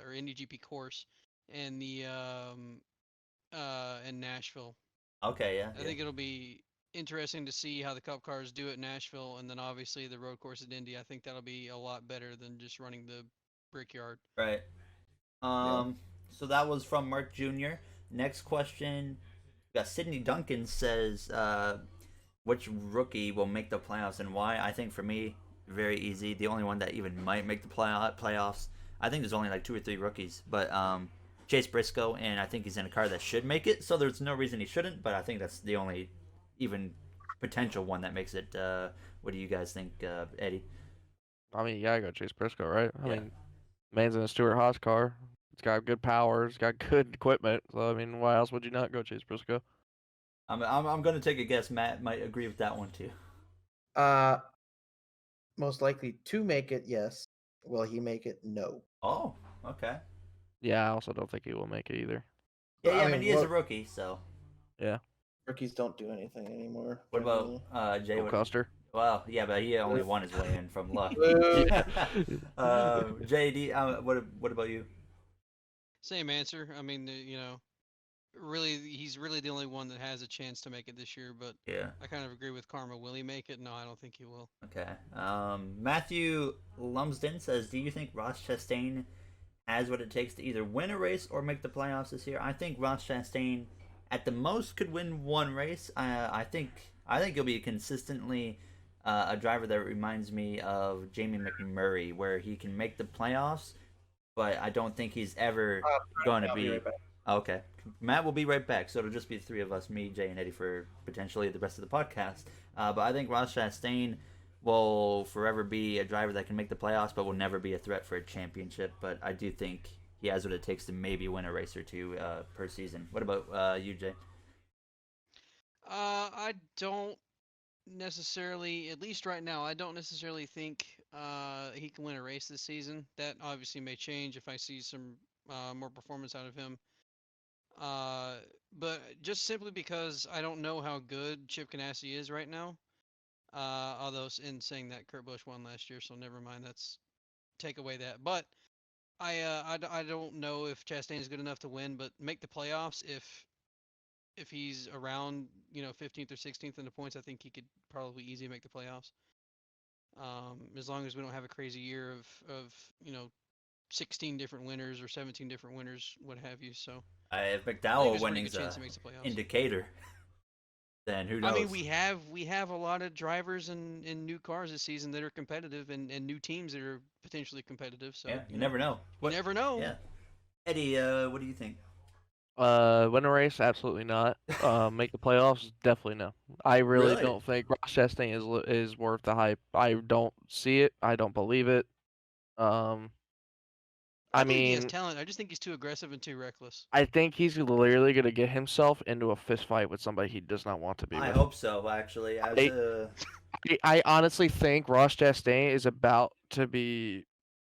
or Indy GP course and the and Nashville. Okay, yeah. I think it'll be interesting to see how the Cup cars do at Nashville, and then obviously the road course at Indy. I think that'll be a lot better than just running the Brickyard. Right. So that was from Mark Jr. Next question. We got Sydney Duncan says, which rookie will make the playoffs and why? I think for me, very easy. The only one that even might make the playoffs. I think there's only like 2 or 3 rookies, but Chase Briscoe, and I think he's in a car that should make it, so there's no reason he shouldn't, but I think that's the only even potential one that makes it. What do you guys think, Eddie? I mean, yeah, I got Chase Briscoe, right? I mean, man's in a Stewart Haas car. It's got good power. It's got good equipment. So I mean, why else would you not go Chase Briscoe? I'm gonna take a guess. Matt might agree with that one too. Most likely to make it, yes. Will he make it? No. Oh, okay. Yeah, I also don't think he will make it either. Yeah, I mean he is a rookie, so. Yeah. Rookies don't do anything anymore. What about Jay? Custer? Well, yeah, but he only won his way in from luck. JD, what about you? Same answer. I mean, he's really the only one that has a chance to make it this year. But Yeah. I kind of agree with Karma. Will he make it? No, I don't think he will. Okay. Matthew Lumsden says, "Do you think Ross Chastain has what it takes to either win a race or make the playoffs this year?" I think Ross Chastain, at the most, could win one race. I think he'll be consistently a driver that reminds me of Jamie McMurray, where he can make the playoffs, but I don't think he's ever going to I'll be. right back. Okay. Matt will be right back, so it'll just be the three of us, me, Jay, and Eddie, for potentially the rest of the podcast. But I think Ross Chastain will forever be a driver that can make the playoffs, but will never be a threat for a championship. But I do think he has what it takes to maybe win a race or two per season. What about you, Jay? I don't necessarily, at least right now, I don't necessarily think he can win a race this season. That obviously may change if I see some more performance out of him. But just simply because I don't know how good Chip Ganassi is right now. Although in saying that, Kurt Busch won last year, so never mind. That's take away that. But I don't know if Chastain is good enough to win, but make the playoffs if he's around 15th or 16th in the points. I think he could probably easily make the playoffs. As long as we don't have a crazy year of 16 different winners or 17 different winners, what have you. So If I think McDowell there's a pretty winning's good chance a he makes the playoffs. indicator, then who knows? I mean, we have a lot of drivers in new cars this season that are competitive, and new teams that are potentially competitive. So yeah, you never know. You never know. Yeah. Eddie, what do you think? Win a race? Absolutely not. Make the playoffs? Definitely no. I really Really? don't think Ross Chastain is worth the hype. I don't see it. I don't believe it. I I believe he has mean, talent. I just think he's too aggressive and too reckless. I think he's literally gonna get himself into a fist fight with somebody he does not want to be I with. hope so, actually. I honestly think Ross Chastain is about to be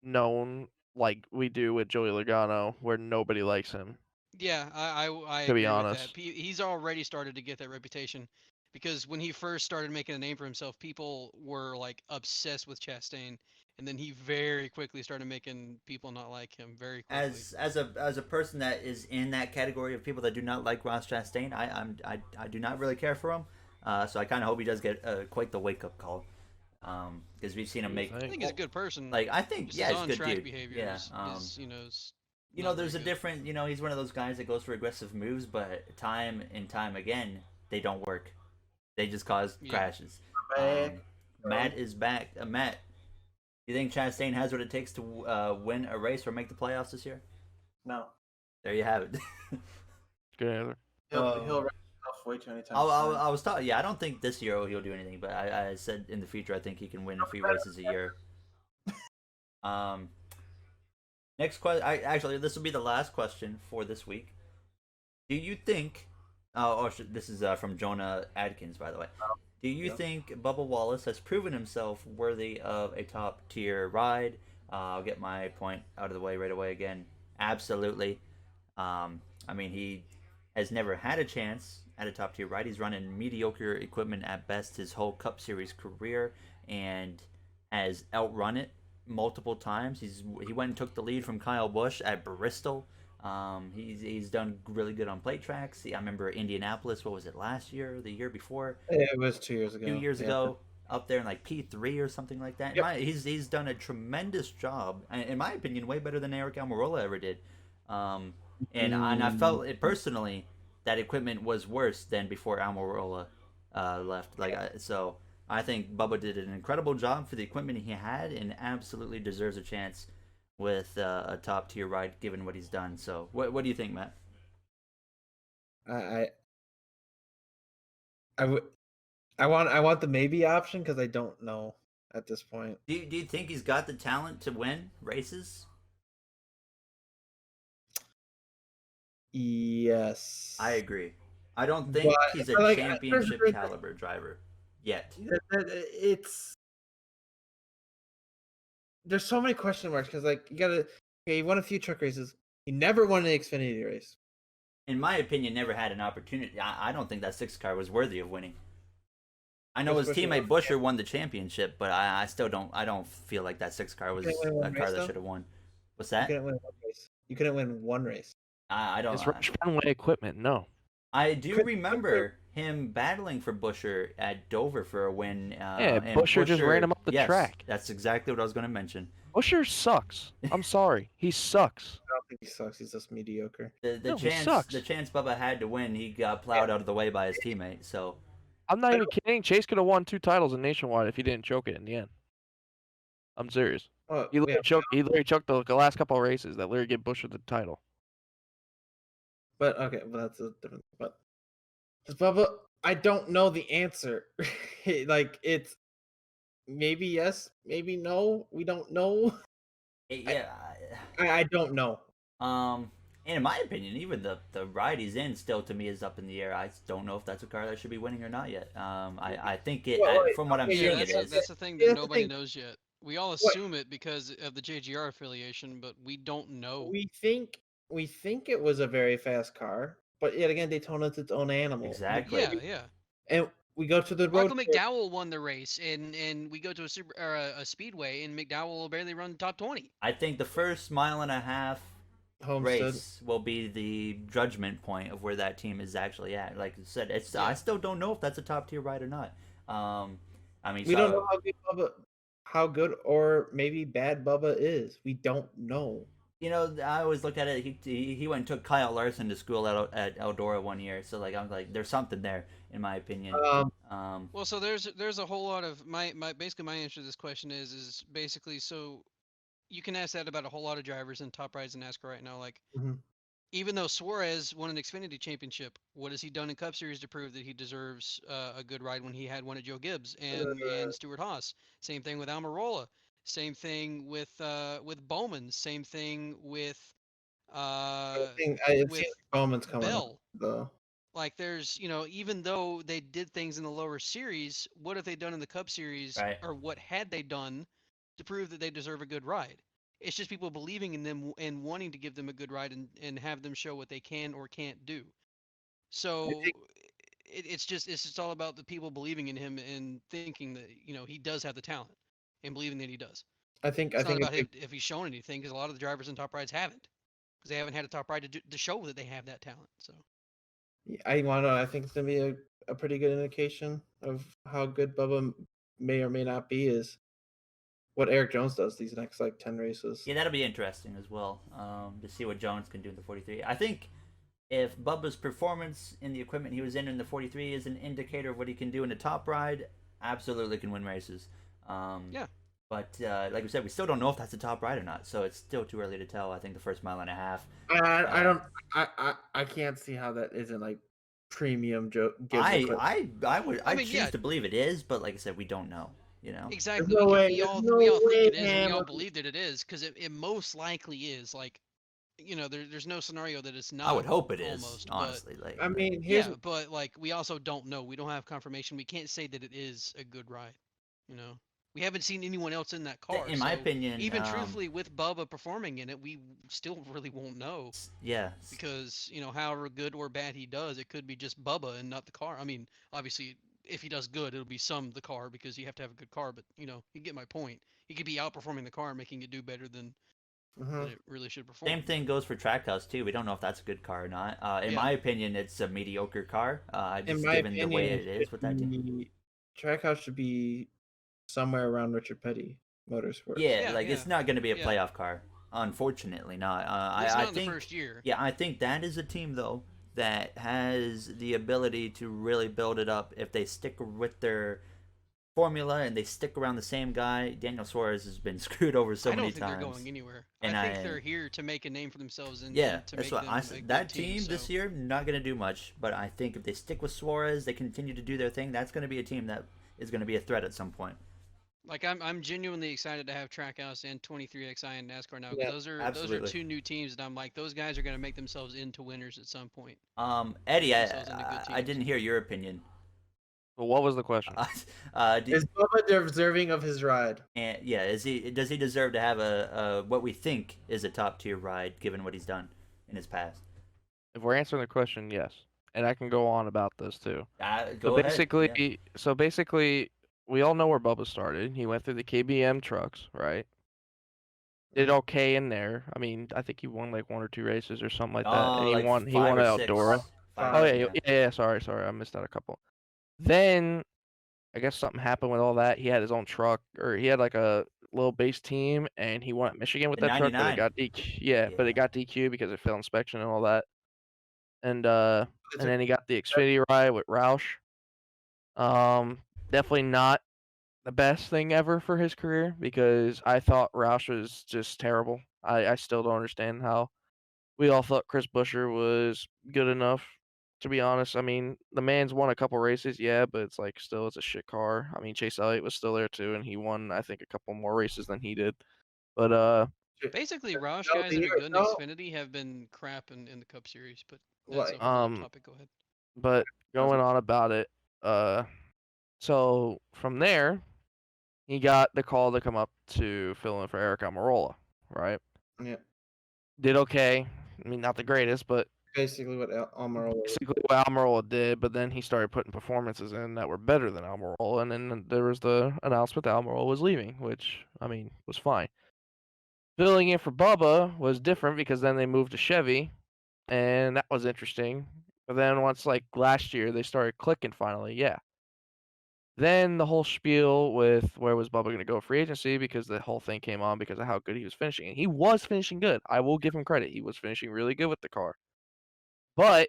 known like we do with Joey Logano, where nobody likes him. Yeah, I To be agree with honest. that. He's already started to get that reputation because when he first started making a name for himself, people were like obsessed with Chastain, and then he very quickly started making people not like him very quickly. As a person that is in that category of people that do not like Ross Chastain, I do not really care for him. So I kind of hope he does get quite the wake up call, because we've seen him make. I think he's a good person. Like I think, Just yeah, his he's a good on-track dude. behavior Yeah. is There's a good. different. He's one of those guys that goes for aggressive moves, but time and time again, they don't work. They just cause crashes. Matt is back. Matt, you think Chastain has what it takes to win a race or make the playoffs this year? No. There you have it. Good answer. He'll wreck himself way too many times. I was talking. Yeah, I don't think this year he'll do anything, but I said in the future I think he can win a few races a year. Next question. Actually, this will be the last question for this week. Do you think? This is from Jonah Adkins, by the way. Do you think Bubba Wallace has proven himself worthy of a top tier ride? I'll get my point out of the way right away again. Absolutely. I mean, he has never had a chance at a top tier ride. He's running mediocre equipment at best his whole Cup Series career and has outrun it multiple times. He went and took the lead from Kyle Busch at Bristol. He's done really good on plate tracks. I remember Indianapolis. What was it, last year or the year before? It was 2 years ago. 2 years ago, up there in like P3 or something like that. Yep. He's done a tremendous job, in my opinion, way better than Eric Almirola ever did. And I felt it personally that equipment was worse than before Almirola left. So I think Bubba did an incredible job for the equipment he had, and absolutely deserves a chance with a top tier ride given what he's done. So what do you think, Matt? I want the maybe option because I don't know at this point. Do you think he's got the talent to win races? Yes. I agree. I don't think he's a championship caliber driver yet. There's so many question marks because he won a few truck races. He never won an Xfinity race. In my opinion, never had an opportunity. I don't think that 6 car was worthy of winning. I know his teammate Buescher won the championship, but I still don't. I don't feel like that 6 car was a car that should have won. What's that? You couldn't win one race. I don't. It's Rush Fenway equipment. No. I do remember him battling for Buescher at Dover for a win. Yeah, and Buescher just ran him up the yes, track. That's exactly what I was going to mention. Buescher sucks. I'm sorry. He sucks. I don't think he sucks. He's just mediocre. The No, he chance sucks. the chance Bubba had to win, he got plowed out of the way by his teammate. So I'm not even kidding. Chase could have won 2 titles in Nationwide if he didn't choke it in the end. I'm serious. Well, He literally yeah, choked the last couple of races that literally gave Buescher the title. but okay, well, that's a different. But Bubba, I don't know the answer. Like it's maybe yes, maybe no. We don't know. yeah, I don't know. and in my opinion, even the ride he's in still to me is up in the air. I don't know if that's a car that should be winning or not yet. I think it Well, from what I'm okay, seeing, Yeah, it is. that's the thing Yeah, that that's the nobody thing. knows yet. We all assume it because of the JGR affiliation, but we don't know. We think it was a very fast car, but yet again, Daytona's its own animal. Exactly. Yeah, yeah. And we go to the road. Michael McDowell won the race, and we go to a speedway, and McDowell will barely run the top 20. I think the first mile and a half Homestead. race will be the judgment point of where that team is actually at. Like I said, it's Yeah. I still don't know if that's a top tier ride or not. I mean, We don't know how good or maybe bad Bubba is. We don't know. You know, I always look at it. He went and took Kyle Larson to school at Eldora one year. So like I'm like, there's something there in my opinion. Well, so there's a whole lot of my basically my answer to this question is basically, so you can ask that about a whole lot of drivers in top rides in NASCAR right now. Like, Mhm. even though Suarez won an Xfinity championship, what has he done in Cup Series to prove that he deserves a good ride when he had one at Joe Gibbs and Stuart Haas? Same thing with Almirola. Same thing with Bowman. Same thing with I think with Bowman's coming up, Bell. though. Like, there's, even though they did things in the lower series, what have they done in the Cup Series, Right. or what had they done to prove that they deserve a good ride? It's just people believing in them and wanting to give them a good ride and have them show what they can or can't do. So it's just all about the people believing in him and thinking that he does have the talent and believing that he does. I think It's I not think about him if he's shown anything, because a lot of the drivers in top rides haven't, because they haven't had a top ride to show that they have that talent. So I think it's gonna be a pretty good indication of how good Bubba may or may not be is what Eric Jones does these next like 10 races. Yeah, that'll be interesting as well. To see what Jones can do in the 43. I think if Bubba's performance in the equipment he was in the 43 is an indicator of what he can do in the top ride, absolutely can win races. yeah. But like we said, we still don't know if that's a top ride or not, so it's still too early to tell. I think the first mile and a half. I don't. I can't see how that isn't like premium Gibbs equipment. I mean, choose yeah. to believe it is, but like I said, we don't know. You know. Exactly. no way- We all there's no we all think it way, is, and we all man. believe that it is, because it most likely is. Like, there's no scenario that it's not. I would hope it is, almost, honestly. Like, I mean, yeah, here's but like, we also don't know. We don't have confirmation. We can't say that it is a good ride. We haven't seen anyone else in that car. in my so opinion, even truthfully, with Bubba performing in it, we still really won't know, yeah, because however good or bad he does, it could be just Bubba and not the car. I mean, obviously, if he does good, it'll be the car, because you have to have a good car. But you get my point. He could be outperforming the car, making it do better than it really should perform. Same thing goes for Trackhouse too. We don't know if that's a good car or not. In Yeah. my opinion, it's a mediocre car. in Just my given opinion, the way it is with that team. the Trackhouse should be somewhere around Richard Petty Motorsports. Yeah, Yeah, like yeah. it's not going to be a Yeah. playoff car. Unfortunately, not. It's I not in think the first year. Yeah, I think that is a team though that has the ability to really build it up if they stick with their formula and they stick around the same guy. Daniel Suarez has been screwed over so I don't many think times. they're going anywhere. And I think they're here to make a name for themselves and Yeah, to that's make what them I a said. good That team, team this so- year not going to do much, but I think if they stick with Suarez, they continue to do their thing. That's going to be a team that is going to be a threat at some point. Like, I'm genuinely excited to have Trackhouse and 23XI in NASCAR now, because Yeah, those are absolutely. two new teams that I'm like, those guys are going to make themselves into winners at some point. Eddie, Themselves into good I teams. didn't hear your opinion. But what was the question? Is Bubba deserving of his ride? And yeah, does he deserve to have a what we think is a top tier ride given what he's done in his past? If we're answering the question, yes. And I can go on about this too. Go ahead. So basically, we all know where Bubba started. He went through the KBM trucks, right? did okay in there. I mean, I think he won like 1 or 2 races or something like that, Oh, and he like won. He 5 won or at 6. Eldora. 5 Oh or yeah, 6, yeah. Sorry, I missed out a couple. Then I guess something happened with all that. He had his own truck, or he had like a little base team, and he won at Michigan with The that truck, but 99. it got DQ. Yeah, but Yeah. it got DQ because it failed inspection and all that. And It's and then he got the Xfinity ride with Roush. Definitely not the best thing ever for his career because I thought Roush was just terrible. I still don't understand how we all thought Chris Buescher was good enough. To be honest, I mean the man's won a couple races, yeah, but it's like still it's a shit car. I mean Chase Elliott was still there too, and he won I think a couple more races than he did. But Basically, Roush No, guys the that are year- good in no. Xfinity have been crap in the Cup Series, but that's What? a whole other topic. Go ahead. but going on about it, so from there he got the call to come up to fill in for Eric Almirola, right? Yeah. Did okay. I mean, not the greatest, but Basically, what Almirola. basically what Almirola did. But then he started putting performances in that were better than Almirola, and then there was the announcement that Almirola was leaving, which I mean was fine. Filling in for Bubba was different because then they moved to Chevy, and that was interesting. But then once like last year they started clicking finally, yeah. Then the whole spiel with where was Bubba going to go free agency because the whole thing came on because of how good he was finishing. And he was finishing good. I will give him credit. He was finishing really good with the car. But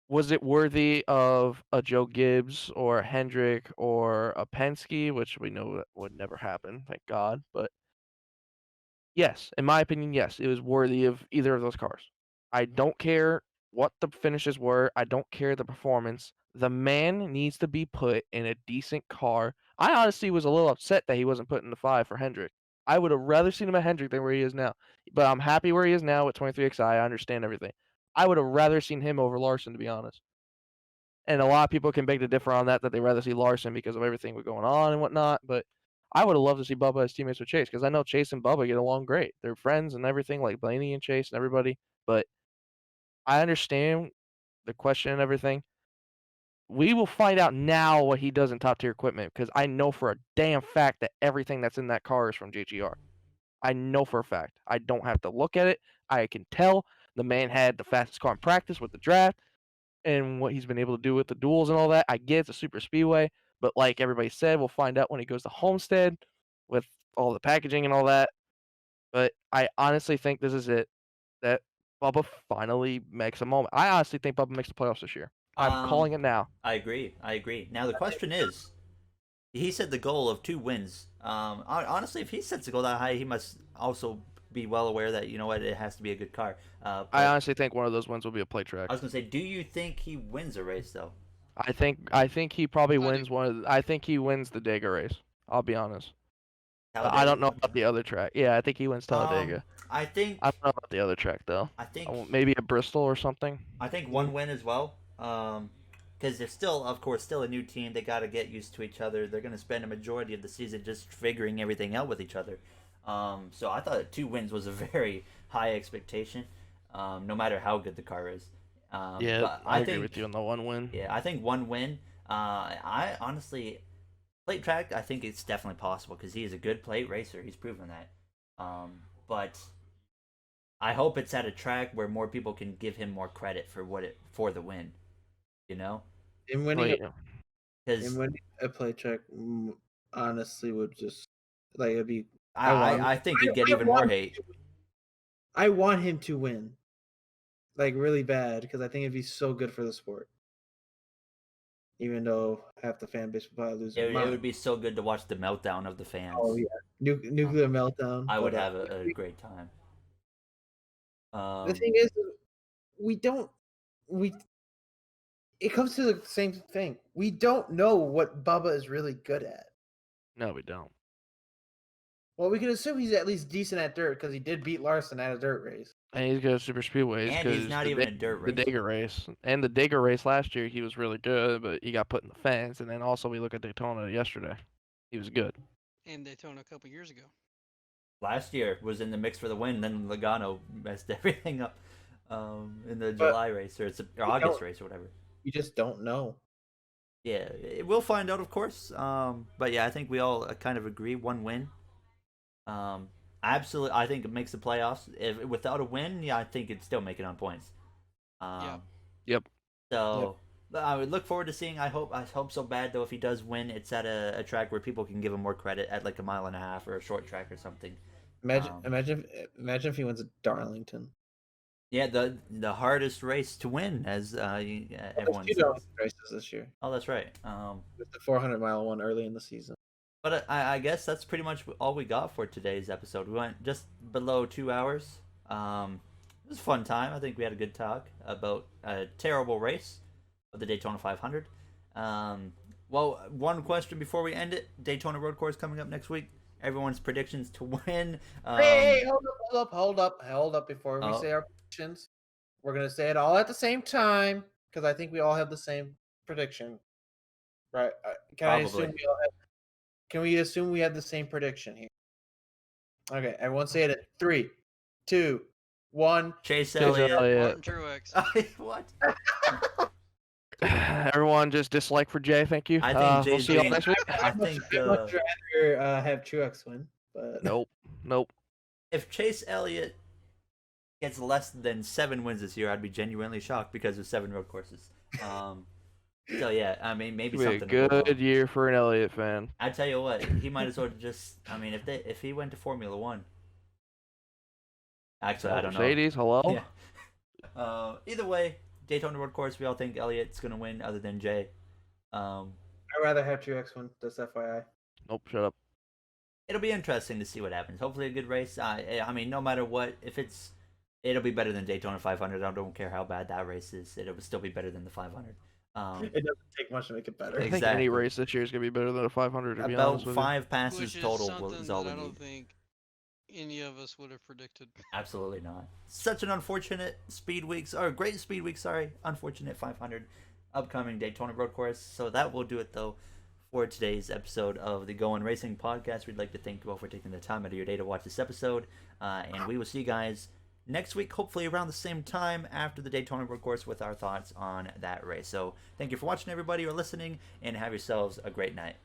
was it worthy of a Joe Gibbs or a Hendrick or a Penske, which we know that would never happen, thank God. But yes, in my opinion, yes, it was worthy of either of those cars. I don't care what the finishes were. I don't care the performance. The man needs to be put in a decent car. I honestly was a little upset that he wasn't put in the 5 for Hendrick. I would have rather seen him at Hendrick than where he is now. But I'm happy where he is now with 23XI. I understand everything. I would have rather seen him over Larson, to be honest. And a lot of people can beg to differ on that they rather see Larson because of everything that's going on and whatnot. But I would have loved to see Bubba as teammates with Chase because I know Chase and Bubba get along great. They're friends and everything, like Blaney and Chase and everybody. But I understand the question and everything. We will find out now what he does in top tier equipment because I know for a damn fact that everything that's in that car is from JGR. I know for a fact. I don't have to look at it. I can tell the man had the fastest car in practice with the draft and what he's been able to do with the duels and all that. I get it's a super speedway, but like everybody said, we'll find out when he goes to Homestead with all the packaging and all that. But I honestly think this is it. That Bubba finally makes a moment. I honestly think Bubba makes the playoffs this year. I'm calling it now. I agree. Now the question is, he set the goal of 2 wins. Honestly, if he sets the goal that high, he must also be well aware that you know what, it has to be a good car. I honestly think one of those wins will be a plate track. I was gonna say, do you think he wins a race though? I think he probably I do. wins one. I think he wins the Dega race. I'll be honest. I don't know Talladega? about the other track. Yeah, I think he wins Talladega. I think I don't know about the other track though. I think Maybe a Bristol or something. I think one win as well. Because they're still, of course, still a new team. They got to get used to each other. They're going to spend a majority of the season just figuring everything out with each other. So I thought 2 wins was a very high expectation, no matter how good the car is. Yeah, but I agree with you on the 1 win. Yeah, I think 1 win. I honestly, plate track, I think it's definitely possible because he is a good plate racer. He's proven that. But I hope it's at a track where more people can give him more credit for the win. You know, And winning, because a play check, honestly, would just like it'd be. I think he'd get even more hate. I want him to win, like really bad, because I think it'd be so good for the sport. Even though half the fan base would probably lose. It would be so good to watch the meltdown of the fans. Oh yeah, nuclear meltdown. I would have a great time. The thing is, it comes to the same thing. We don't know what Bubba is really good at. No, we don't. Well, we can assume he's at least decent at dirt because he did beat Larson at a dirt race. And he's good at super speedways. And he's not even a dirt race. The Dega race. And the Dega race last year, he was really good, but he got put in the fence. And then also we look at Daytona yesterday. He was good. And Daytona a couple years ago. Last year was in the mix for the win, then Logano messed everything up in the July race or August race or whatever. You just don't know. Yeah, we'll find out, of course. But yeah, I think we all kind of agree 1 win. I Absolutely, I think it makes the playoffs. If without a win, yeah, I think it'd still make it on points. Yeah. Yep. So I would look forward to seeing. I hope so bad though. If he does win, it's at a track where people can give him more credit, at like a mile and a half or a short track or something. Imagine if he wins at Darlington. Yeah, the hardest race to win, as everyone There's says. 2 Darlington races this year. Oh, that's right. There's the 400-mile one early in the season. But I guess that's pretty much all we got for today's episode. We went just below 2 hours. It was a fun time. I think we had a good talk about a terrible race of the Daytona 500. Well, one question before we end it. Daytona Road Course coming up next week. Everyone's predictions to win. Hey, hold up before we say our predictions. We're going to say it all at the same time because I think we all have the same prediction. Right? Can we assume we have the same prediction here? Okay, everyone say it at 3, 2, 1. Chase Elliott. Martin Truex. What? Everyone just dislike for Jay. Thank you. I think we'll see you all next week. I think I'd much rather have Truex win, but Nope. if Chase Elliott gets less than 7 wins this year, I'd be genuinely shocked because of 7 road courses. So yeah, I mean maybe It'll be something. a good year for an Elliott fan. I tell you what, he might as well just. I mean, if he went to Formula One. Actually, I don't know. Mercedes, hello. Yeah. Either way, Daytona Road Course. We all think Elliott's gonna win, other than Jay. I'd rather have Truex win. Just FYI. Nope. Shut up. It'll be interesting to see what happens. Hopefully, a good race. I mean, no matter what, it'll be better than Daytona 500. I don't care how bad that race is. It'll still be better than the 500. It doesn't take much to make it better. I think any race this year is gonna be better than a 500. To be honest with you. About 5 passes total is all we I don't need. think any of us would have predicted. Absolutely not. Such an unfortunate great speed week. Sorry, unfortunate 500 upcoming Daytona Road Course. So that will do it though for today's episode of the GOWEN Racing Podcast. We'd like to thank you all for taking the time out of your day to watch this episode, and we will see you guys next week, hopefully around the same time after the Daytona Road Course, with our thoughts on that race. So thank you for watching, everybody, or listening, and have yourselves a great night.